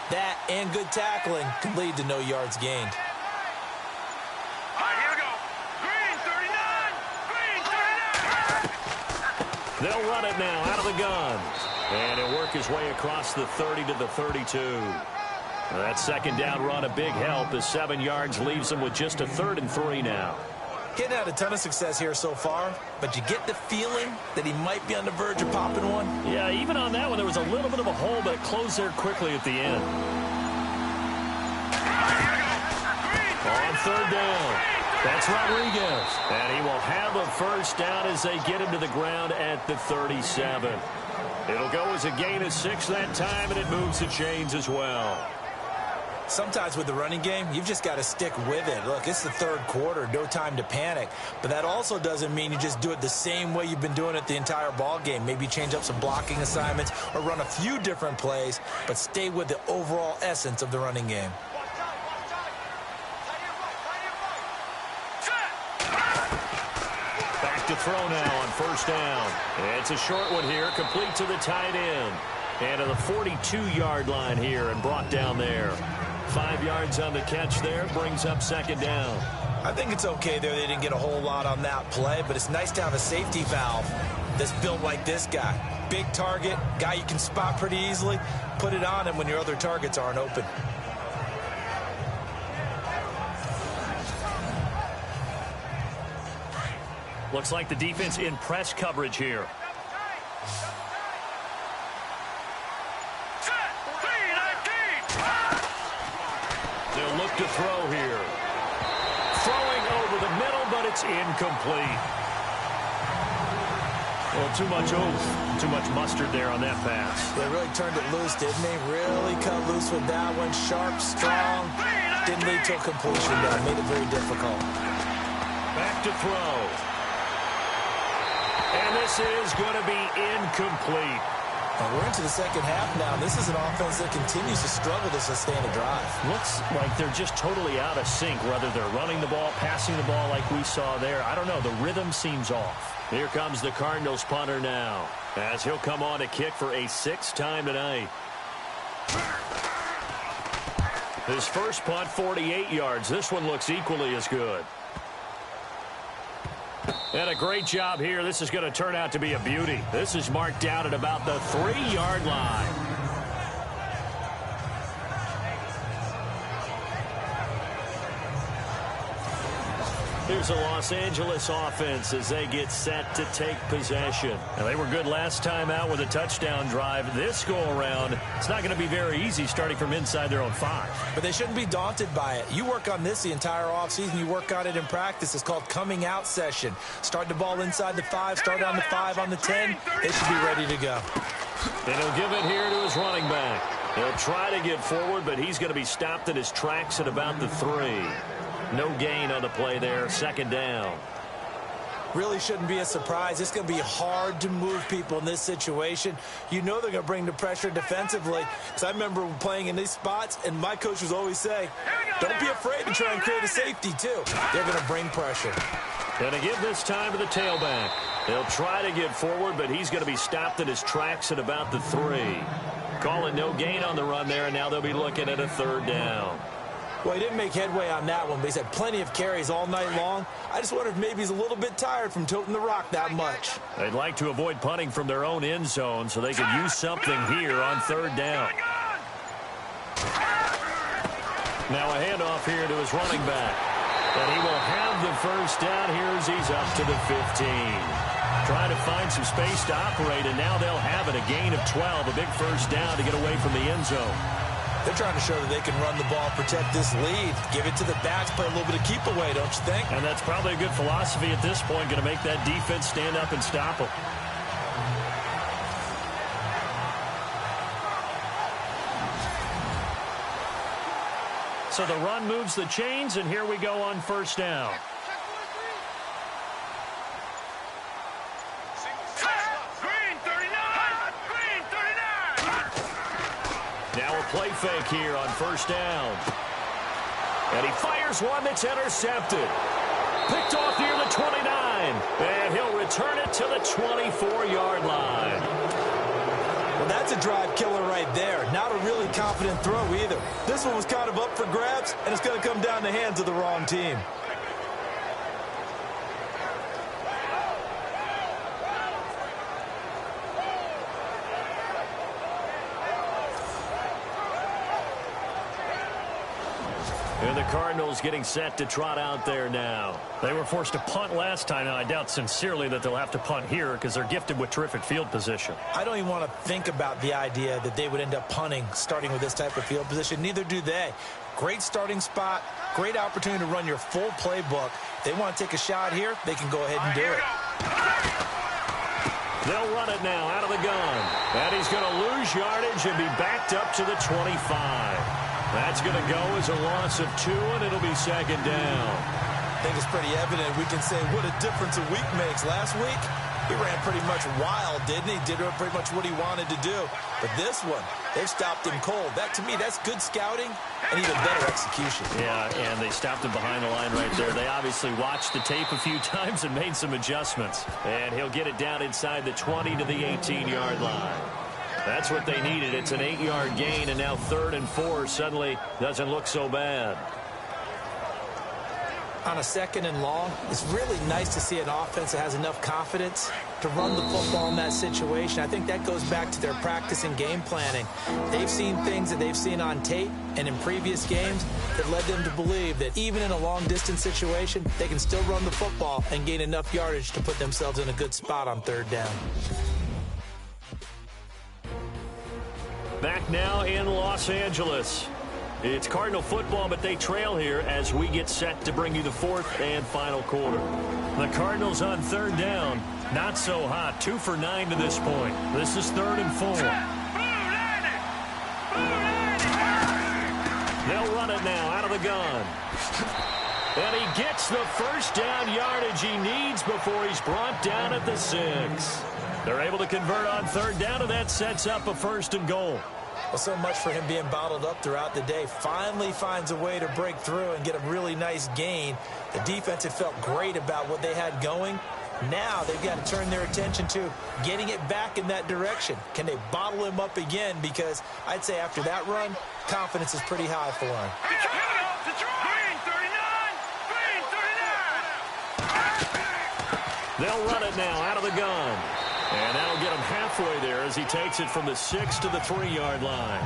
That and good tackling can lead to no yards gained. All right, here we go. Green 39. Green 39. They'll run it now out of the gun. And he'll work his way across the 30 to the 32. That second down run, a big help as 7 yards leaves him with just a 3rd and 3 now. Getting out a ton of success here so far, but you get the feeling that he might be on the verge of popping one. Yeah, even on that one, there was a little bit of a hole, but it closed there quickly at the end. On 3rd down, that's Rodriguez. And he will have a first down as they get him to the ground at the 37. It'll go as a gain of 6 that time, and it moves the chains as well. Sometimes with the running game, you've just got to stick with it. Look, it's the 3rd quarter, no time to panic. But that also doesn't mean you just do it the same way you've been doing it the entire ball game. Maybe change up some blocking assignments or run a few different plays, but stay with the overall essence of the running game. Back to throw now on first down. It's a short one here, complete to the tight end. And to the 42-yard line here and brought down there. 5 yards on the catch there, brings up 2nd down. I think it's okay there. They didn't get a whole lot on that play, but it's nice to have a safety valve that's built like this guy. Big target, guy you can spot pretty easily. Put it on him when your other targets aren't open. Looks like the defense in press coverage here. They'll look to throw here. Throwing over the middle, but it's incomplete. Well, too much oomph, too much mustard there on that pass. They really turned it loose, didn't they? Really cut loose with that one. Sharp, strong. Didn't lead to a completion, though. Made it very difficult. Back to throw. And this is going to be incomplete. Well, we're into the second half now. This is an offense that continues to struggle to sustain a drive. Looks like they're just totally out of sync, whether they're running the ball, passing the ball like we saw there. I don't know. The rhythm seems off. Here comes the Cardinals punter now, as he'll come on to kick for a 6th time tonight. His first punt, 48 yards. This one looks equally as good. And a great job here. This is going to turn out to be a beauty. This is marked down at about the 3-yard line. Here's the Los Angeles offense as they get set to take possession. Now, they were good last time out with a touchdown drive. This go-around, it's not going to be very easy starting from inside their own 5. But they shouldn't be daunted by it. You work on this the entire offseason. You work on it in practice. It's called coming out session. Start the ball inside the 5, start on the 5, on the 10. They should be ready to go. And he'll give it here to his running back. He'll try to get forward, but he's going to be stopped in his tracks at about the 3. No gain on the play there, second down. Really shouldn't be a surprise. It's going to be hard to move people in this situation. You know they're going to bring the pressure defensively. Because I remember playing in these spots, and my coach was always saying, don't be afraid to try and create a safety, too. They're going to bring pressure. Going to give this time to the tailback. They'll try to get forward, but he's going to be stopped in his tracks at about the 3. Call it no gain on the run there, and now they'll be looking at a third down. Well, he didn't make headway on that one, but he's had plenty of carries all night long. I just wonder if maybe he's a little bit tired from toting the rock that much. They'd like to avoid punting from their own end zone so they could use something here on third down. Now a handoff here to his running back. And he will have the first down here as he's up to the 15. Trying to find some space to operate, and now they'll have it. A gain of 12, a big first down to get away from the end zone. They're trying to show that they can run the ball, protect this lead, give it to the backs, play a little bit of keep away, don't you think? And that's probably a good philosophy at this point, going to make that defense stand up and stop them. So the run moves the chains, and here we go on first down. Now a play fake here on first down. And he fires one that's intercepted. Picked off near the 29. And he'll return it to the 24-yard line. Well, that's a drive killer right there. Not a really confident throw either. This one was kind of up for grabs, and it's going to come down the hands of the wrong team. And the Cardinals getting set to trot out there now. They were forced to punt last time. Now, I doubt sincerely that they'll have to punt here because they're gifted with terrific field position. I don't even want to think about the idea that they would end up punting starting with this type of field position. Neither do they. Great starting spot, great opportunity to run your full playbook. If they want to take a shot here, they can go ahead and do it. They'll run it now out of the gun. And he's going to lose yardage and be backed up to the 25. That's going to go as a loss of 2, and it'll be second down. I think it's pretty evident. We can say what a difference a week makes. Last week, he ran pretty much wild, didn't he? Did pretty much what he wanted to do. But this one, they've stopped him cold. That, to me, that's good scouting and even better execution. Yeah, and they stopped him behind the line right there. They obviously watched the tape a few times and made some adjustments. And he'll get it down inside the 20 to the 18-yard line. That's what they needed. It's an 8-yard gain, and now 3rd and 4 suddenly doesn't look so bad. On a 2nd and long, it's really nice to see an offense that has enough confidence to run the football in that situation. I think that goes back to their practice and game planning. They've seen things that they've seen on tape and in previous games that led them to believe that even in a long-distance situation, they can still run the football and gain enough yardage to put themselves in a good spot on 3rd down. Back now in Los Angeles. It's Cardinal football, but they trail here as we get set to bring you the 4th and final quarter. The Cardinals on 3rd down. Not so hot. 2 for 9 to this point. This is 3rd and 4. They'll run it now out of the gun. And he gets the first down yardage he needs before he's brought down at the 6. They're able to convert on 3rd down, and that sets up a 1st and goal. Well, so much for him being bottled up throughout the day. Finally finds a way to break through and get a really nice gain. The defense had felt great about what they had going. Now they've got to turn their attention to getting it back in that direction. Can they bottle him up again? Because I'd say after that run, confidence is pretty high for him. They'll run it now out of the gun. And that'll get him halfway there as he takes it from the 6 to the 3-yard line.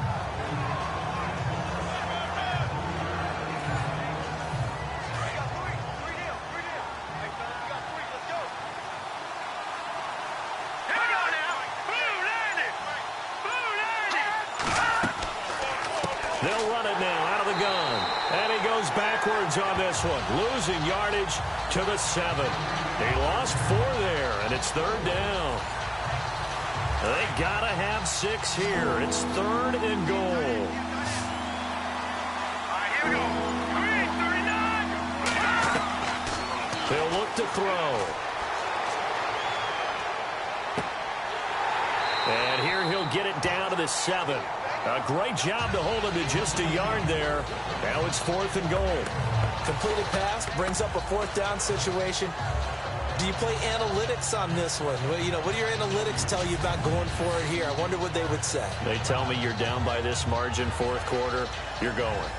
it now out of the gun. And he goes backwards on this one, losing yardage to the 7. He lost 4 there, and it's 3rd down. They got to have 6 here. It's 3rd and goal. All right, here we go. 39. He'll look to throw. And here he'll get it down to the 7. A great job to hold him to just a yard there. Now it's 4th and goal. Completed pass brings up a 4th down situation. Do you play analytics on this one? Well, you know, what do your analytics tell you about going for it here? I wonder what they would say. They tell me you're down by this margin, 4th quarter, you're going.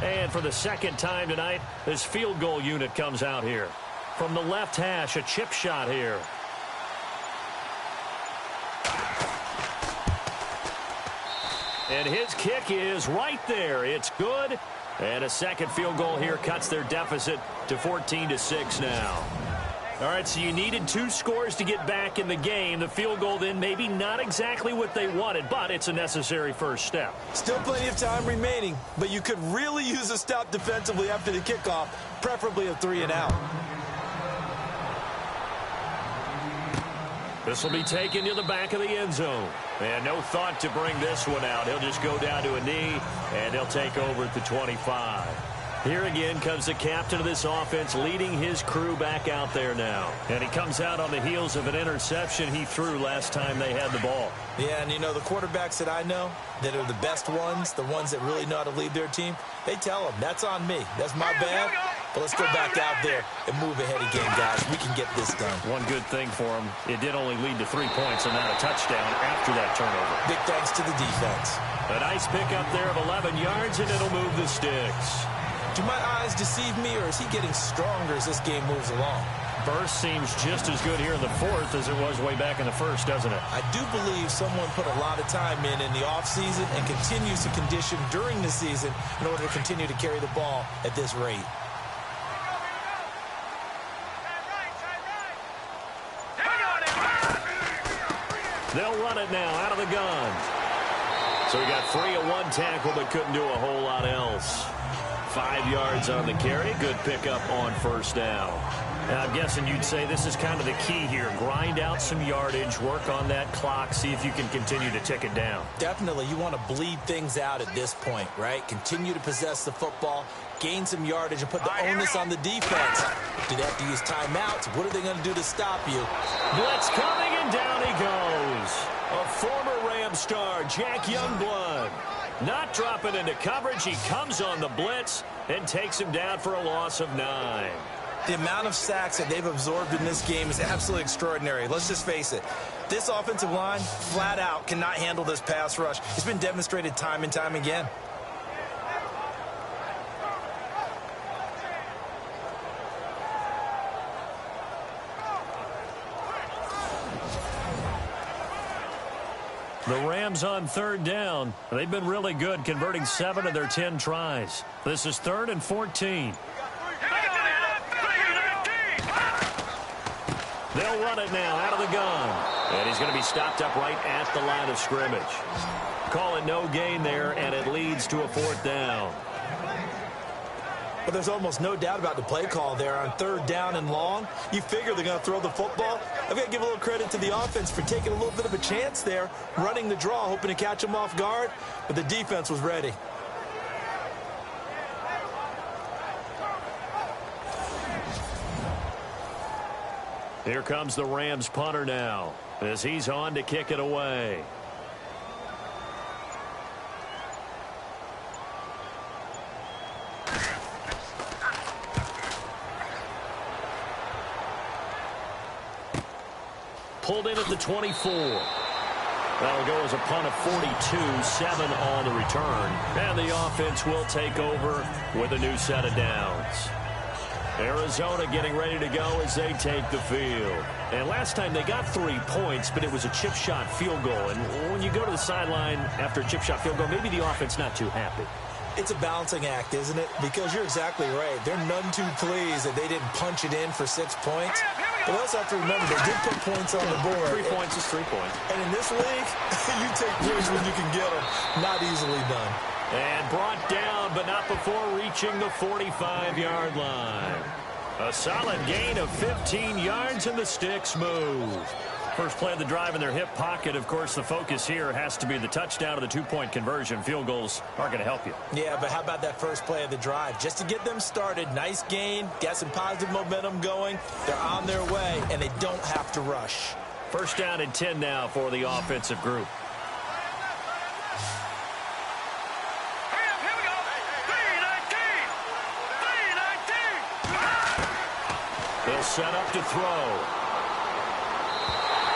And for the 2nd time tonight, this field goal unit comes out here. From the left hash, a chip shot here. And his kick is right there. It's good. And a 2nd field goal here cuts their deficit to 14-6 now. All right, so you needed 2 scores to get back in the game. The field goal then maybe not exactly what they wanted, but it's a necessary first step. Still plenty of time remaining, but you could really use a stop defensively after the kickoff, preferably a 3 and out. This will be taken to the back of the end zone. And no thought to bring this one out. He'll just go down to a knee, and he'll take over at the 25. Here again comes the captain of this offense, leading his crew back out there now. And he comes out on the heels of an interception he threw last time they had the ball. Yeah, and you know, the quarterbacks that I know that are the best ones, the ones that really know how to lead their team, they tell them, that's on me. That's my bad. But let's go back out there and move ahead again, guys. We can get this done. One good thing for him, it did only lead to 3 points and not a touchdown after that turnover. Big thanks to the defense. A nice pickup there of 11 yards, and it'll move the sticks. Do my eyes deceive me, or is he getting stronger as this game moves along? Burst seems just as good here in the 4th as it was way back in the 1st, doesn't it? I do believe someone put a lot of time in the offseason and continues to condition during the season in order to continue to carry the ball at this rate. They'll run it now out of the gun. So he got 3 at 1 tackle, but couldn't do a whole lot else. 5 yards on the carry. Good pickup on 1st down. Now, I'm guessing you'd say this is kind of the key here. Grind out some yardage, work on that clock, see if you can continue to tick it down. Definitely. You want to bleed things out at this point, right? Continue to possess the football, gain some yardage, and put the onus on the defense. Do they have to use timeouts? What are they going to do to stop you? Blitz coming, and down he goes. A former Ram star, Jack Youngblood. Not dropping into coverage. He comes on the blitz and takes him down for a loss of 9. The amount of sacks that they've absorbed in this game is absolutely extraordinary. Let's just face it. This offensive line, flat out, cannot handle this pass rush. It's been demonstrated time and time again. The Rams on 3rd down. They've been really good, converting 7 of their 10 tries. This is 3rd and 14. They'll run it now out of the gun. And he's going to be stopped up right at the line of scrimmage. Call it no gain there, and it leads to a 4th down. But there's almost no doubt about the play call there on 3rd down and long. You figure they're going to throw the football. I've got to give a little credit to the offense for taking a little bit of a chance there, running the draw, hoping to catch them off guard. But the defense was ready. Here comes the Rams punter now as he's on to kick it away. Pulled in at the 24. That'll go as a punt of 42, 7 on the return. And the offense will take over with a new set of downs. Arizona getting ready to go as they take the field. And last time they got 3 points, but it was a chip shot field goal. And when you go to the sideline after a chip shot field goal, maybe the offense not too happy. It's a balancing act, isn't it? Because you're exactly right. They're none too pleased that they didn't punch it in for 6 points. But we also have to remember they did put points on the board. 3 points is 3 points. And in this league, you take points when you can get them. Not easily done. And brought down, but not before reaching the 45-yard line. A solid gain of 15 yards, and the sticks move. First play of the drive in their hip pocket. Of course, the focus here has to be the touchdown or the two-point conversion. Field goals aren't going to help you. Yeah, but how about that first play of the drive? Just to get them started, nice gain, got some positive momentum going. They're on their way, and they don't have to rush. First down and 10 now for the offensive group. Here we go. 3-19. They'll set up to throw.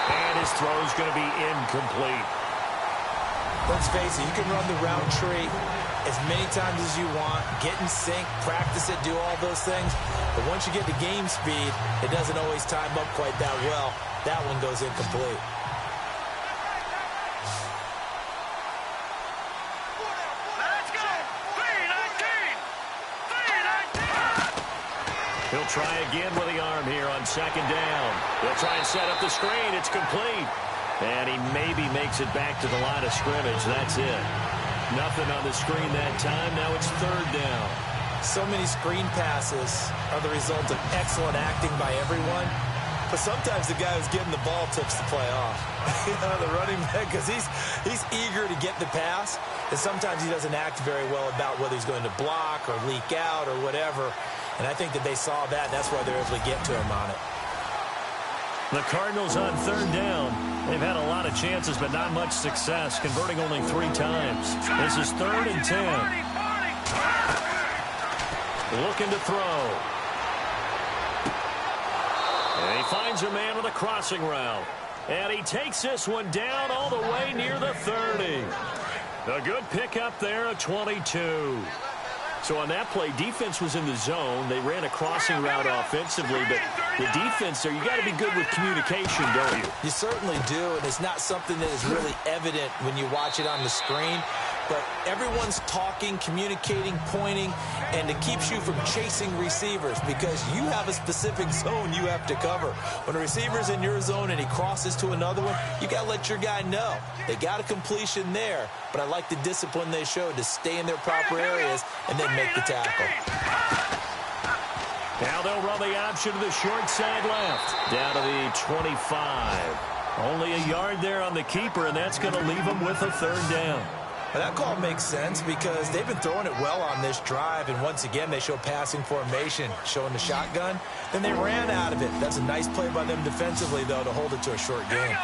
And his throw is going to be incomplete. Let's face it, you can run the route tree as many times as you want, get in sync, practice it, do all those things. But once you get to game speed, it doesn't always time up quite that well. That one goes incomplete. Let's go. 3-19. He'll try again with the arm here on second down. He'll try and set up the screen. It's complete. And he maybe makes it back to the line of scrimmage. That's it. Nothing on the screen that time. Now it's third down. So many screen passes are the result of excellent acting by everyone. But sometimes the guy who's getting the ball tips the play off. The running back, because he's eager to get the pass. And sometimes he doesn't act very well about whether he's going to block or leak out or whatever. And I think that they saw that. That's why they're able to get to him on it. The Cardinals on third down. They've had a lot of chances, but not much success, converting only 3 times. This is third and 10. Looking to throw. And he finds a man with a crossing route. And he takes this one down all the way near the 30. A good pickup there at 22. So on that play, defense was in the zone. They ran a crossing route offensively, but the defense there, you got to be good with communication, don't you? You certainly do, and it's not something that is really evident when you watch it on the screen. But everyone's talking, communicating, pointing, and it keeps you from chasing receivers because you have a specific zone you have to cover. When a receiver's in your zone and he crosses to another one, you got to let your guy know. They got a completion there, but I like the discipline they showed to stay in their proper areas and then make the tackle. Now they'll run the option to the short side left, down to the 25. Only a yard there on the keeper, and that's going to leave them with a third down. Well, that call makes sense because they've been throwing it well on this drive, and once again they show passing formation, showing the shotgun. Then they ran out of it. That's a nice play by them defensively, though, to hold it to a short game.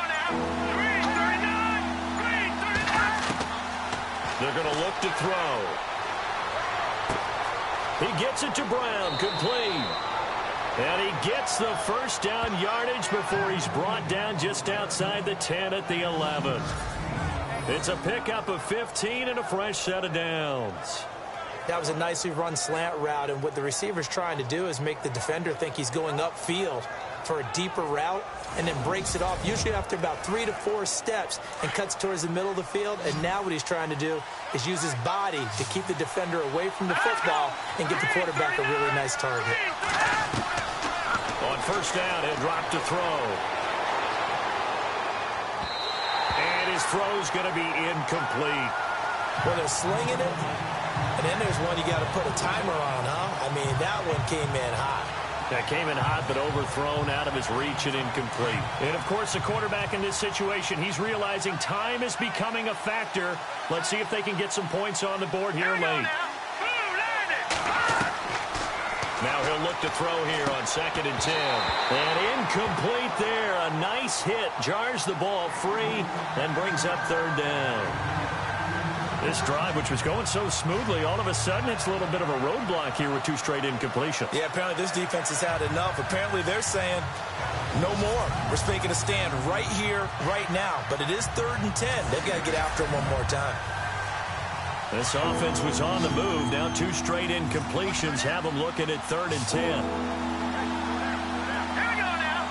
They're going to look to throw. He gets it to Brown, complete. And he gets the first down yardage before he's brought down just outside the 10 at the 11. It's a pickup of 15 and a fresh set of downs. That was a nicely run slant route, and what the receiver's trying to do is make the defender think he's going upfield for a deeper route and then breaks it off, usually after about 3 to 4 steps, and cuts towards the middle of the field. And now what he's trying to do is use his body to keep the defender away from the football and get the quarterback a really nice target. On first down, he'll drop to throw. And his throw's going to be incomplete. Well, they're slinging it, and then there's one you got to put a timer on, huh? I mean, that one came in hot. That came in hot, but overthrown, out of his reach and incomplete. And, of course, the quarterback in this situation, he's realizing time is becoming a factor. Let's see if they can get some points on the board here late. Now he'll look to throw here on second and 10. And incomplete there. A nice hit. Jars the ball free and brings up third down. This drive, which was going so smoothly, all of a sudden it's a little bit of a roadblock here with 2 straight incompletions. Yeah, apparently this defense has had enough. Apparently they're saying no more. We're making a stand right here, right now. But it is third and 10. They've got to get after him one more time. This offense was on the move. Now 2 straight incompletions have them looking at third and 10. Here we go now.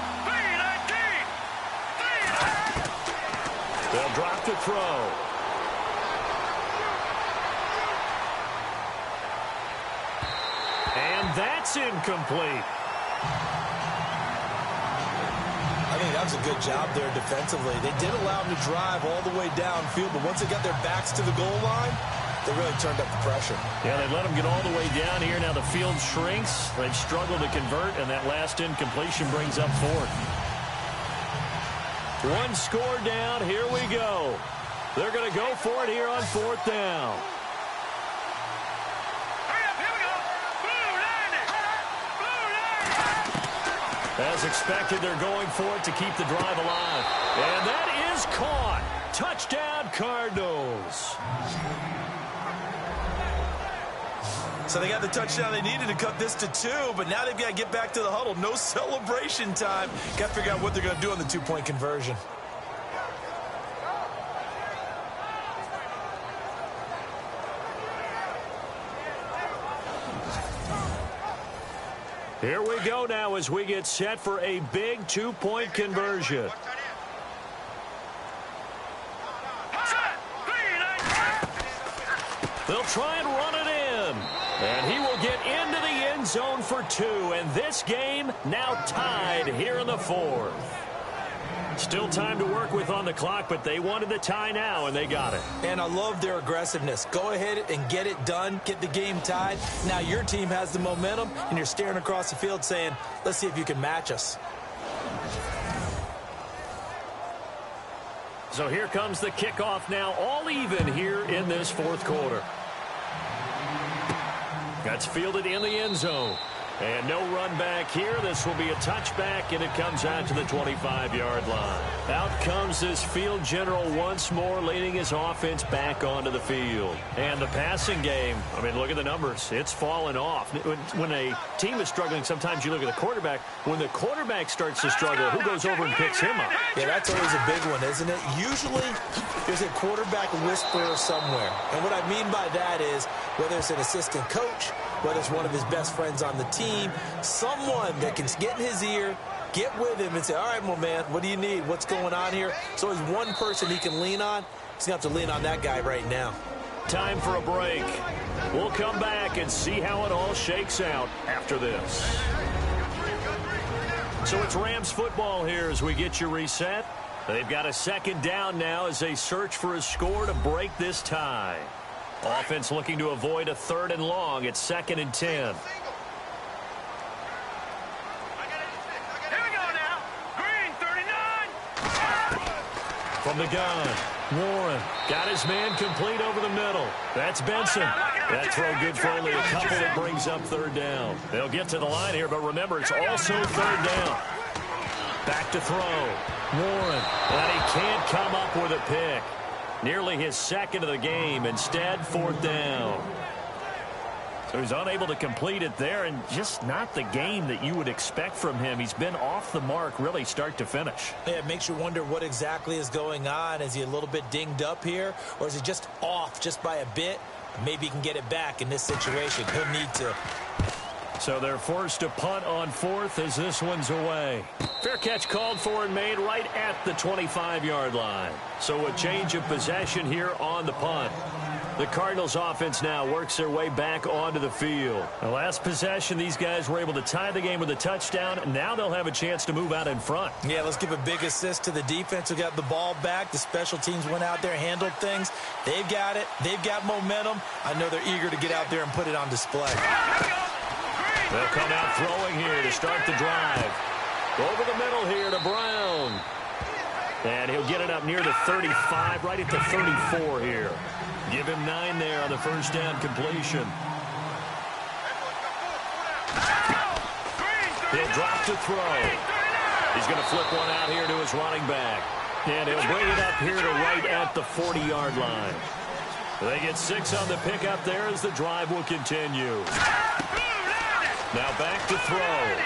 3-19. They'll drop to throw. And that's incomplete. think that was a good job there defensively. They did allow them to drive all the way downfield, but once they got their backs to the goal line, they really turned up the pressure. Yeah, they let them get all the way down here. Now the field shrinks. They've struggled to convert, and that last incompletion brings up fourth. One score down. Here we go. They're going to go for it here on fourth down. As expected, they're going for it to keep the drive alive. And that is caught. Touchdown, Cardinals. So they got the touchdown they needed to cut this to 2, but now they've got to get back to the huddle. No celebration time. Got to figure out what they're going to do on the two-point conversion. Here we go now as we get set for a big two-point conversion. They'll try and run it in. And he will get into the end zone for 2. And this game now tied here in the fourth. Still time to work with on the clock, but they wanted the tie now, and they got it. And I love their aggressiveness. Go ahead and get it done. Get the game tied. Now your team has the momentum, and you're staring across the field saying, let's see if you can match us. So here comes the kickoff now, all even here in this fourth quarter. That's fielded in the end zone. And no run back here. This will be a touchback, and it comes out to the 25-yard line. Out comes this field general once more, leading his offense back onto the field. And the passing game, I mean, look at the numbers. It's fallen off. When a team is struggling, sometimes you look at the quarterback. When the quarterback starts to struggle, who goes over and picks him up? Yeah, that's always a big one, isn't it? Usually, there's a quarterback whisperer somewhere. And what I mean by that is, whether it's an assistant coach, whether it's one of his best friends on the team, someone that can get in his ear, get with him and say, all right, my man, what do you need? What's going on here? So there's one person he can lean on. He's going to have to lean on that guy right now. Time for a break. We'll come back and see how it all shakes out after this. So it's Rams football here as we get you reset. They've got a second down now as they search for a score to break this tie. Offense looking to avoid a 3rd and long. It's 2nd and 10. Here we go now. Green 39. From the gun, Warren got his man complete over the middle. That's Benson. That throw good for only a couple that brings up 3rd down. They'll get to the line here, but remember, it's also 3rd down. Back to throw. Warren, but he can't come up with a pick. Nearly his 2nd of the game. Instead, 4th down. So he's unable to complete it there, and just not the game that you would expect from him. He's been off the mark really start to finish. Yeah, it makes you wonder what exactly is going on. Is he a little bit dinged up here, or is he just off just by a bit? Maybe he can get it back in this situation. He'll need to. So they're forced to punt on 4th as this one's away. Fair catch called for and made right at the 25-yard line. So a change of possession here on the punt. The Cardinals offense now works their way back onto the field. The last possession, these guys were able to tie the game with a touchdown. Now they'll have a chance to move out in front. Yeah, let's give a big assist to the defense who got the ball back. The special teams went out there, handled things. They've got it. They've got momentum. I know they're eager to get out there and put it on display. They'll come out throwing here to start the drive. Over the middle here to Brown. And he'll get it up near the 35, right at the 34 here. Give him 9 there on the first down completion. He'll drop to throw. He's going to flip one out here to his running back. And he'll bring it up here to right at the 40-yard line. They get 6 on the pickup there as the drive will continue. Now back to throw.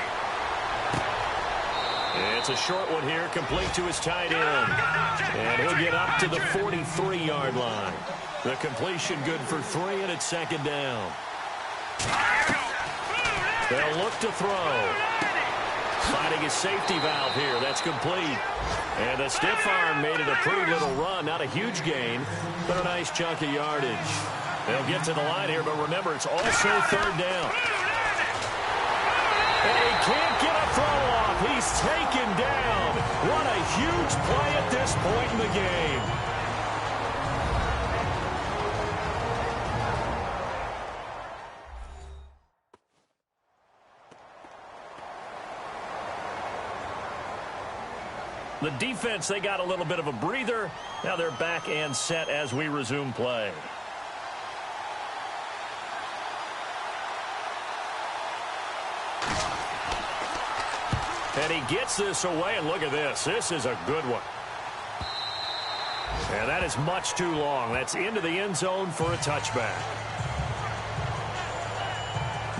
It's a short one here, complete to his tight end. And he'll get up to the 43-yard line. The completion good for 3, and it's 2nd down. They'll look to throw. Finding his safety valve here. That's complete. And the stiff arm made it a pretty little run. Not a huge gain, but a nice chunk of yardage. They'll get to the line here, but remember, it's also 3rd down. And he can't get a throw off. He's taken down What a huge play at this point in the game. The defense, they got a little bit of a breather. Now they're back and set as we resume play. And he gets this away, and look at this. This is a good one. And that is much too long. That's into the end zone for a touchback.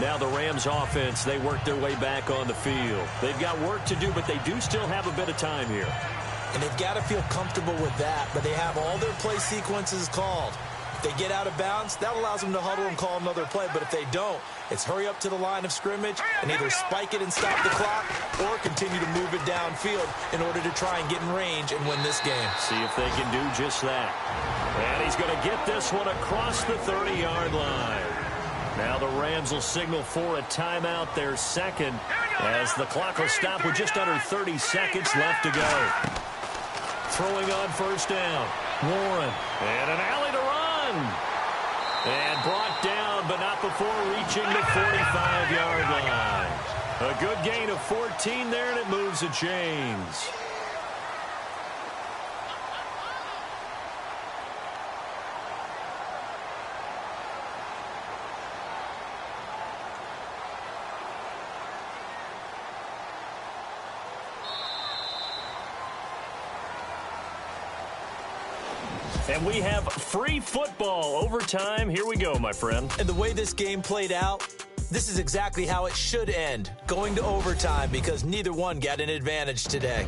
Now the Rams offense, they work their way back on the field. They've got work to do, but they do still have a bit of time here. And they've got to feel comfortable with that, but they have all their play sequences called. If they get out of bounds, that allows them to huddle and call another play, but if they don't, it's hurry up to the line of scrimmage and either spike it and stop the clock or continue to move it downfield in order to try and get in range and win this game. See if they can do just that. And he's going to get this one across the 30-yard line. Now the Rams will signal for a timeout, their second, as the clock will stop with just under 30 seconds left to go. Throwing on first down. Warren. And an alley to run. And brought down, but not before reaching the 45-yard line. A good gain of 14 there, and it moves the chains. And we have free football overtime. Here we go, my friend. And the way this game played out, this is exactly how it should end, going to overtime, because neither one got an advantage today.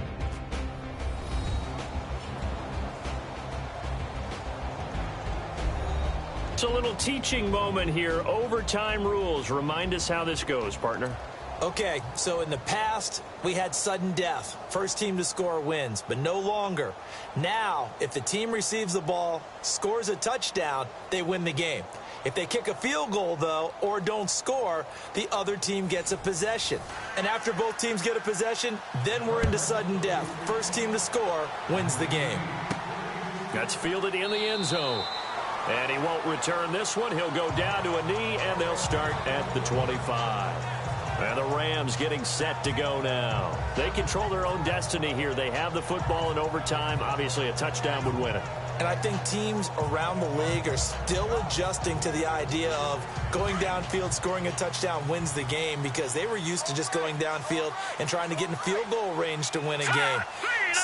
It's a little teaching moment here. Overtime rules. Remind us how this goes, partner. Okay, so in the past, we had sudden death. First team to score wins, but no longer. Now, if the team receives the ball, scores a touchdown, they win the game. If they kick a field goal, though, or don't score, the other team gets a possession. And after both teams get a possession, then we're into sudden death. First team to score wins the game. That's fielded in the end zone. And he won't return this one. He'll go down to a knee, and they'll start at the 25. And the Rams getting set to go now. They control their own destiny here. They have the football in overtime. Obviously, a touchdown would win it. And I think teams around the league are still adjusting to the idea of going downfield, scoring a touchdown wins the game, because they were used to just going downfield and trying to get in field goal range to win a game.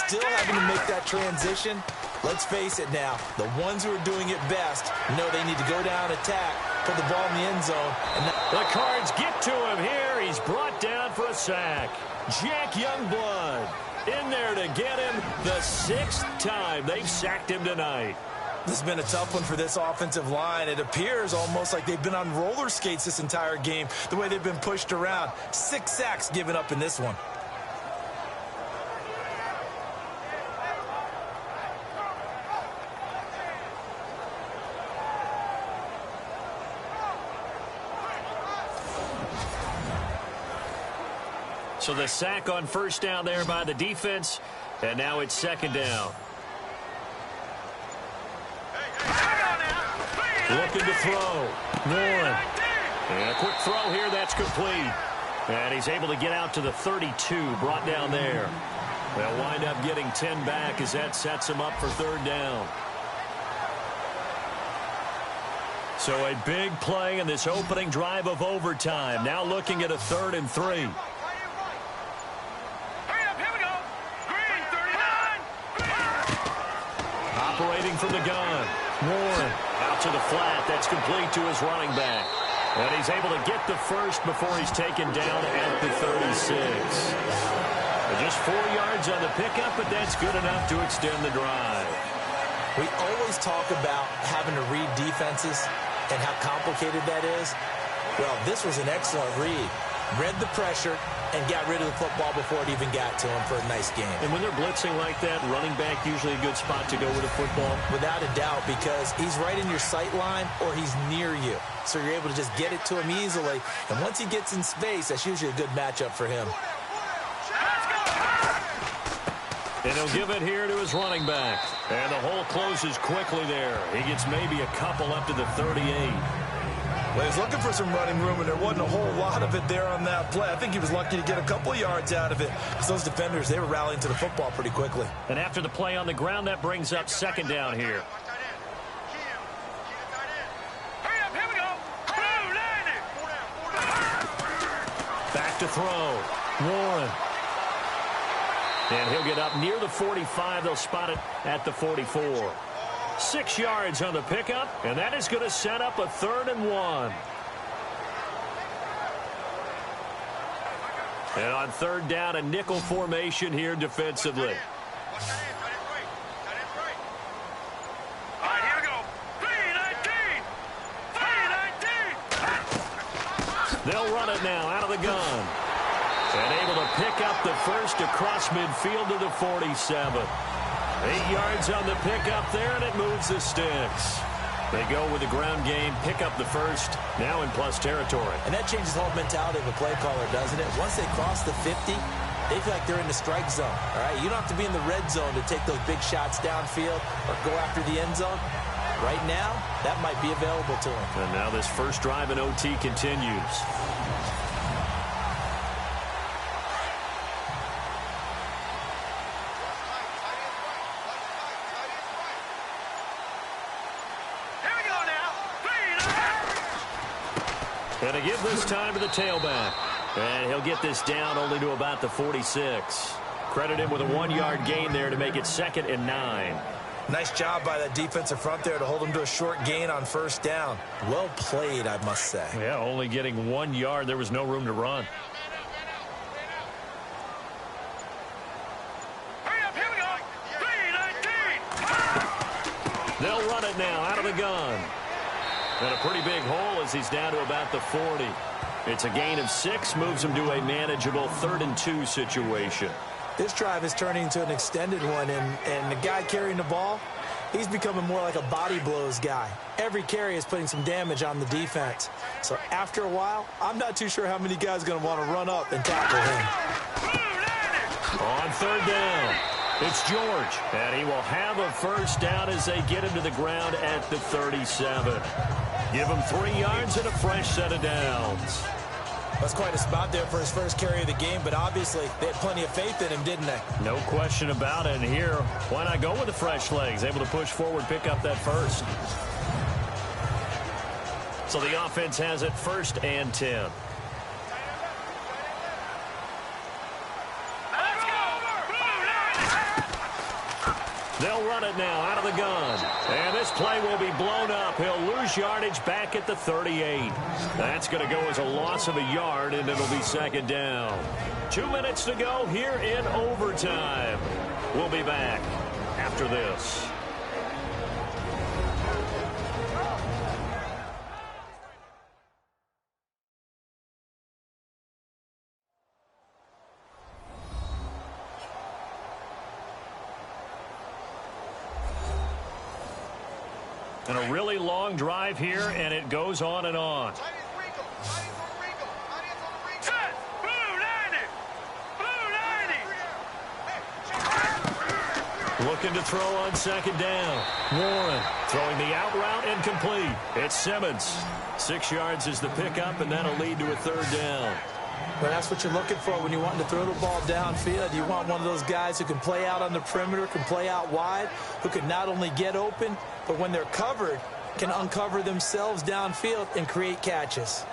Still having to make that transition. Let's face it now, the ones who are doing it best know they need to go down, attack, put the ball in the end zone. And the Cards get to him here. He's brought down for a sack. Jack Youngblood in there to get him the 6th time they've sacked him tonight. This has been a tough one for this offensive line. It appears almost like they've been on roller skates this entire game, the way they've been pushed around. 6 sacks given up in this one. So the sack on first down there by the defense, and now it's second down. Looking to throw. Warren. And a quick throw here, that's complete. And he's able to get out to the 32, brought down there. They'll wind up getting 10 back as that sets him up for third down. So a big play in this opening drive of overtime. Now looking at a 3rd and 3. Operating from the gun. Warren out to the flat. That's complete to his running back. And he's able to get the first before he's taken down at the 36. Just 4 yards on the pickup, but that's good enough to extend the drive. We always talk about having to read defenses and how complicated that is. Well, this was an excellent read. Read the pressure and got rid of the football before it even got to him for a nice game. And when they're blitzing like that, running back usually a good spot to go with a football? Without a doubt, because he's right in your sight line or he's near you. So you're able to just get it to him easily. And once he gets in space, that's usually a good matchup for him. And he'll give it here to his running back. And the hole closes quickly there. He gets maybe a couple up to the 38. Well, he was looking for some running room, and there wasn't a whole lot of it there on that play. I think he was lucky to get a couple yards out of it, because those defenders, they were rallying to the football pretty quickly. And after the play on the ground, that brings up second down here. Back to throw. Warren. And he'll get up near the 45. They'll spot it at the 44. 6 yards on the pickup, and that is going to set up a 3rd and 1. And on 3rd down, a nickel formation here defensively. They'll run it now out of the gun. And able to pick up the first across midfield to the 47. 8 yards on the pickup there, and it moves the sticks. They go with the ground game, pick up the first, now in plus territory. And that changes the whole mentality of a play caller, doesn't it? Once they cross the 50, they feel like they're in the strike zone. All right, you don't have to be in the red zone to take those big shots downfield or go after the end zone. Right now, that might be available to them. And now this first drive in OT continues. And to give this time to the tailback. And he'll get this down only to about the 46. Credit him with a 1-yard gain there to make it 2nd and 9. Nice job by that defensive front there to hold him to a short gain on first down. Well played, I must say. Yeah, only getting 1 yard. There was no room to run. They'll run it now out of the gun. And a pretty big hole as he's down to about the 40. It's a gain of 6, moves him to a manageable 3rd and 2 situation. This drive is turning into an extended one, and the guy carrying the ball, he's becoming more like a body blows guy. Every carry is putting some damage on the defense. So after a while, I'm not too sure how many guys are going to want to run up and tackle him. On 3rd down, it's George. And he will have a first down as they get him to the ground at the 37. Give him 3 yards and a fresh set of downs. That's quite a spot there for his first carry of the game, but obviously they had plenty of faith in him, didn't they? No question about it. And here, why not go with the fresh legs? Able to push forward, pick up that first. So the offense has it 1st and 10. They'll run it now out of the gun. And this play will be blown up. He'll lose yardage back at the 38. That's going to go as a loss of a yard, and it'll be 2nd down. 2 minutes to go here in overtime. We'll be back after this. And a really long drive here, and it goes on and on. Looking to throw on 2nd down. Warren throwing the out route incomplete. It's Simmons. 6 yards is the pickup, and that'll lead to a 3rd down. Well, that's what you're looking for when you want to throw the ball downfield. You want one of those guys who can play out on the perimeter, can play out wide, who can not only get open, but when they're covered, can uncover themselves downfield and create catches.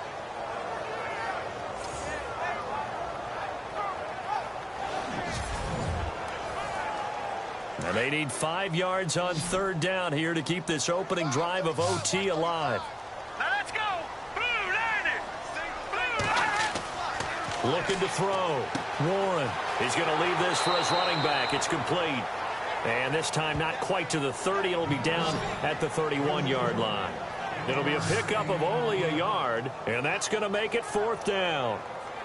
And they need 5 yards on 3rd down here to keep this opening drive of OT alive. Now let's go. Blue 90. Looking to throw. Warren. He's going to leave this for his running back. It's complete. And this time not quite to the 30. It'll be down at the 31-yard line. It'll be a pickup of only a yard, and that's going to make it 4th down.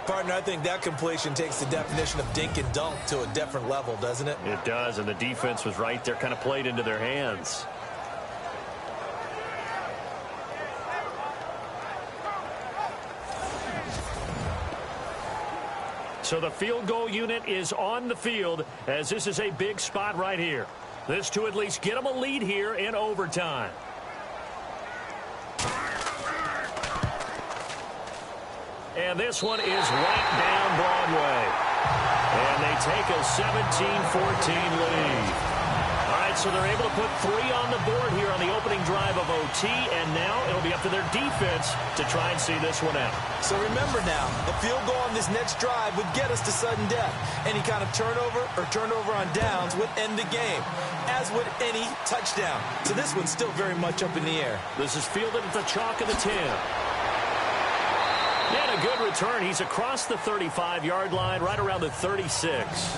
Partner, I think that completion takes the definition of dink and dunk to a different level, doesn't it? It does, and the defense was right there, kind of played into their hands. So the field goal unit is on the field as this is a big spot right here. This to at least get them a lead here in overtime. And this one is right down Broadway. And they take a 17-14 lead. All right, so they're able to put 3 on the board here on the opening drive of OT, and now it'll be up to their defense to try and see this one out. So remember now, a field goal on this next drive would get us to sudden death. Any kind of turnover or turnover on downs would end the game, as would any touchdown. So this one's still very much up in the air. This is fielded at the chalk of the 10. And a good return. He's across the 35-yard line, right around the 36.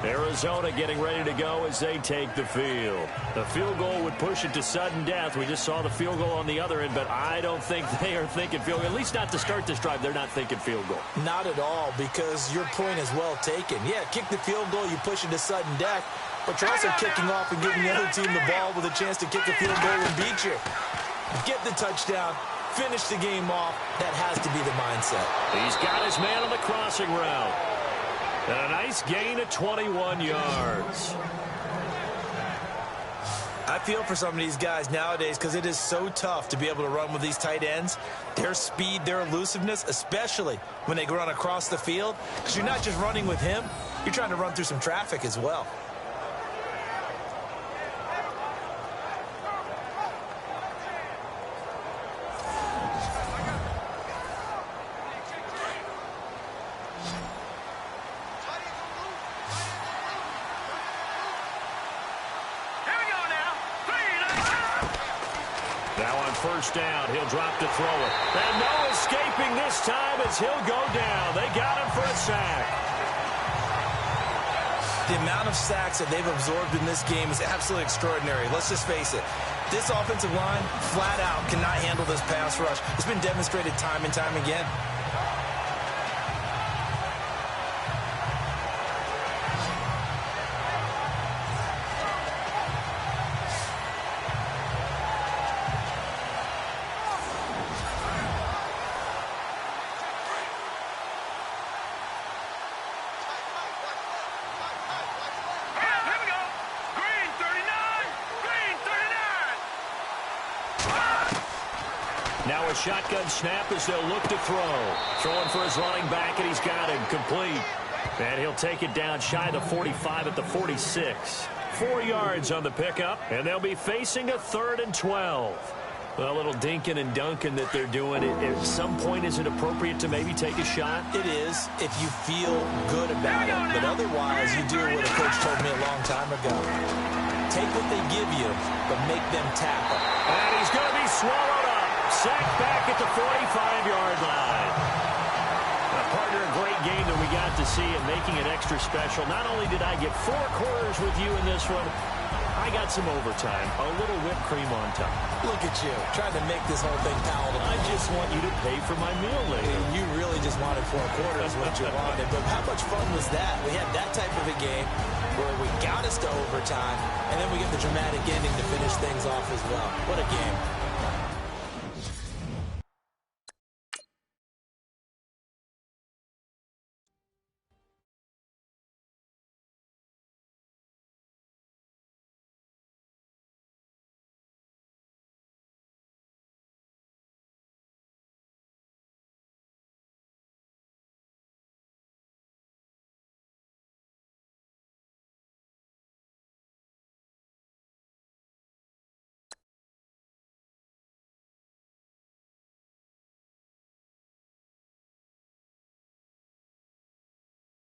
Arizona getting ready to go as they take the field. The field goal would push it to sudden death. We just saw the field goal on the other end, but I don't think they are thinking field goal. At least not to start this drive. They're not thinking field goal. Not at all, because your point is well taken. Yeah, kick the field goal, you push it to sudden death, but you're also kicking off and giving the other team the ball with a chance to kick a field goal and beat you. Get the touchdown, finish the game off. That has to be the mindset. He's got his man on the crossing route. And a nice gain of 21 yards. I feel for some of these guys nowadays because it is so tough to be able to run with these tight ends. Their speed, their elusiveness, especially when they run across the field. Because you're not just running with him, you're trying to run through some traffic as well. First down, he'll drop to throw it. And no escaping this time as he'll go down. They got him for a sack. The amount of sacks that they've absorbed in this game is absolutely extraordinary. Let's just face it. This offensive line, flat out, cannot handle this pass rush. It's been demonstrated time and time again. Now a shotgun snap as they'll look to throw. Throwing for his running back, and he's got him complete. And he'll take it down shy of the 45 at the 46. 4 yards on the pickup, and they'll be facing a 3rd and 12. A little dinking and dunking that they're doing. At some point, is it appropriate to maybe take a shot? It is, if you feel good about it. But otherwise, you do what a coach told me a long time ago. Take what they give you, but make them tackle. And he's going to be swallowed up. Sacked back at the 45-yard line. Partner, a great game that we got to see and making it extra special. Not only did I get 4 quarters with you in this one, I got some overtime, a little whipped cream on top. Look at you, trying to make this whole thing palatable. I just want you to pay for my meal later. You really just wanted 4 quarters, what you wanted. But how much fun was that? We had that type of a game where we got us to overtime, and then we get the dramatic ending to finish things off as well. What a game.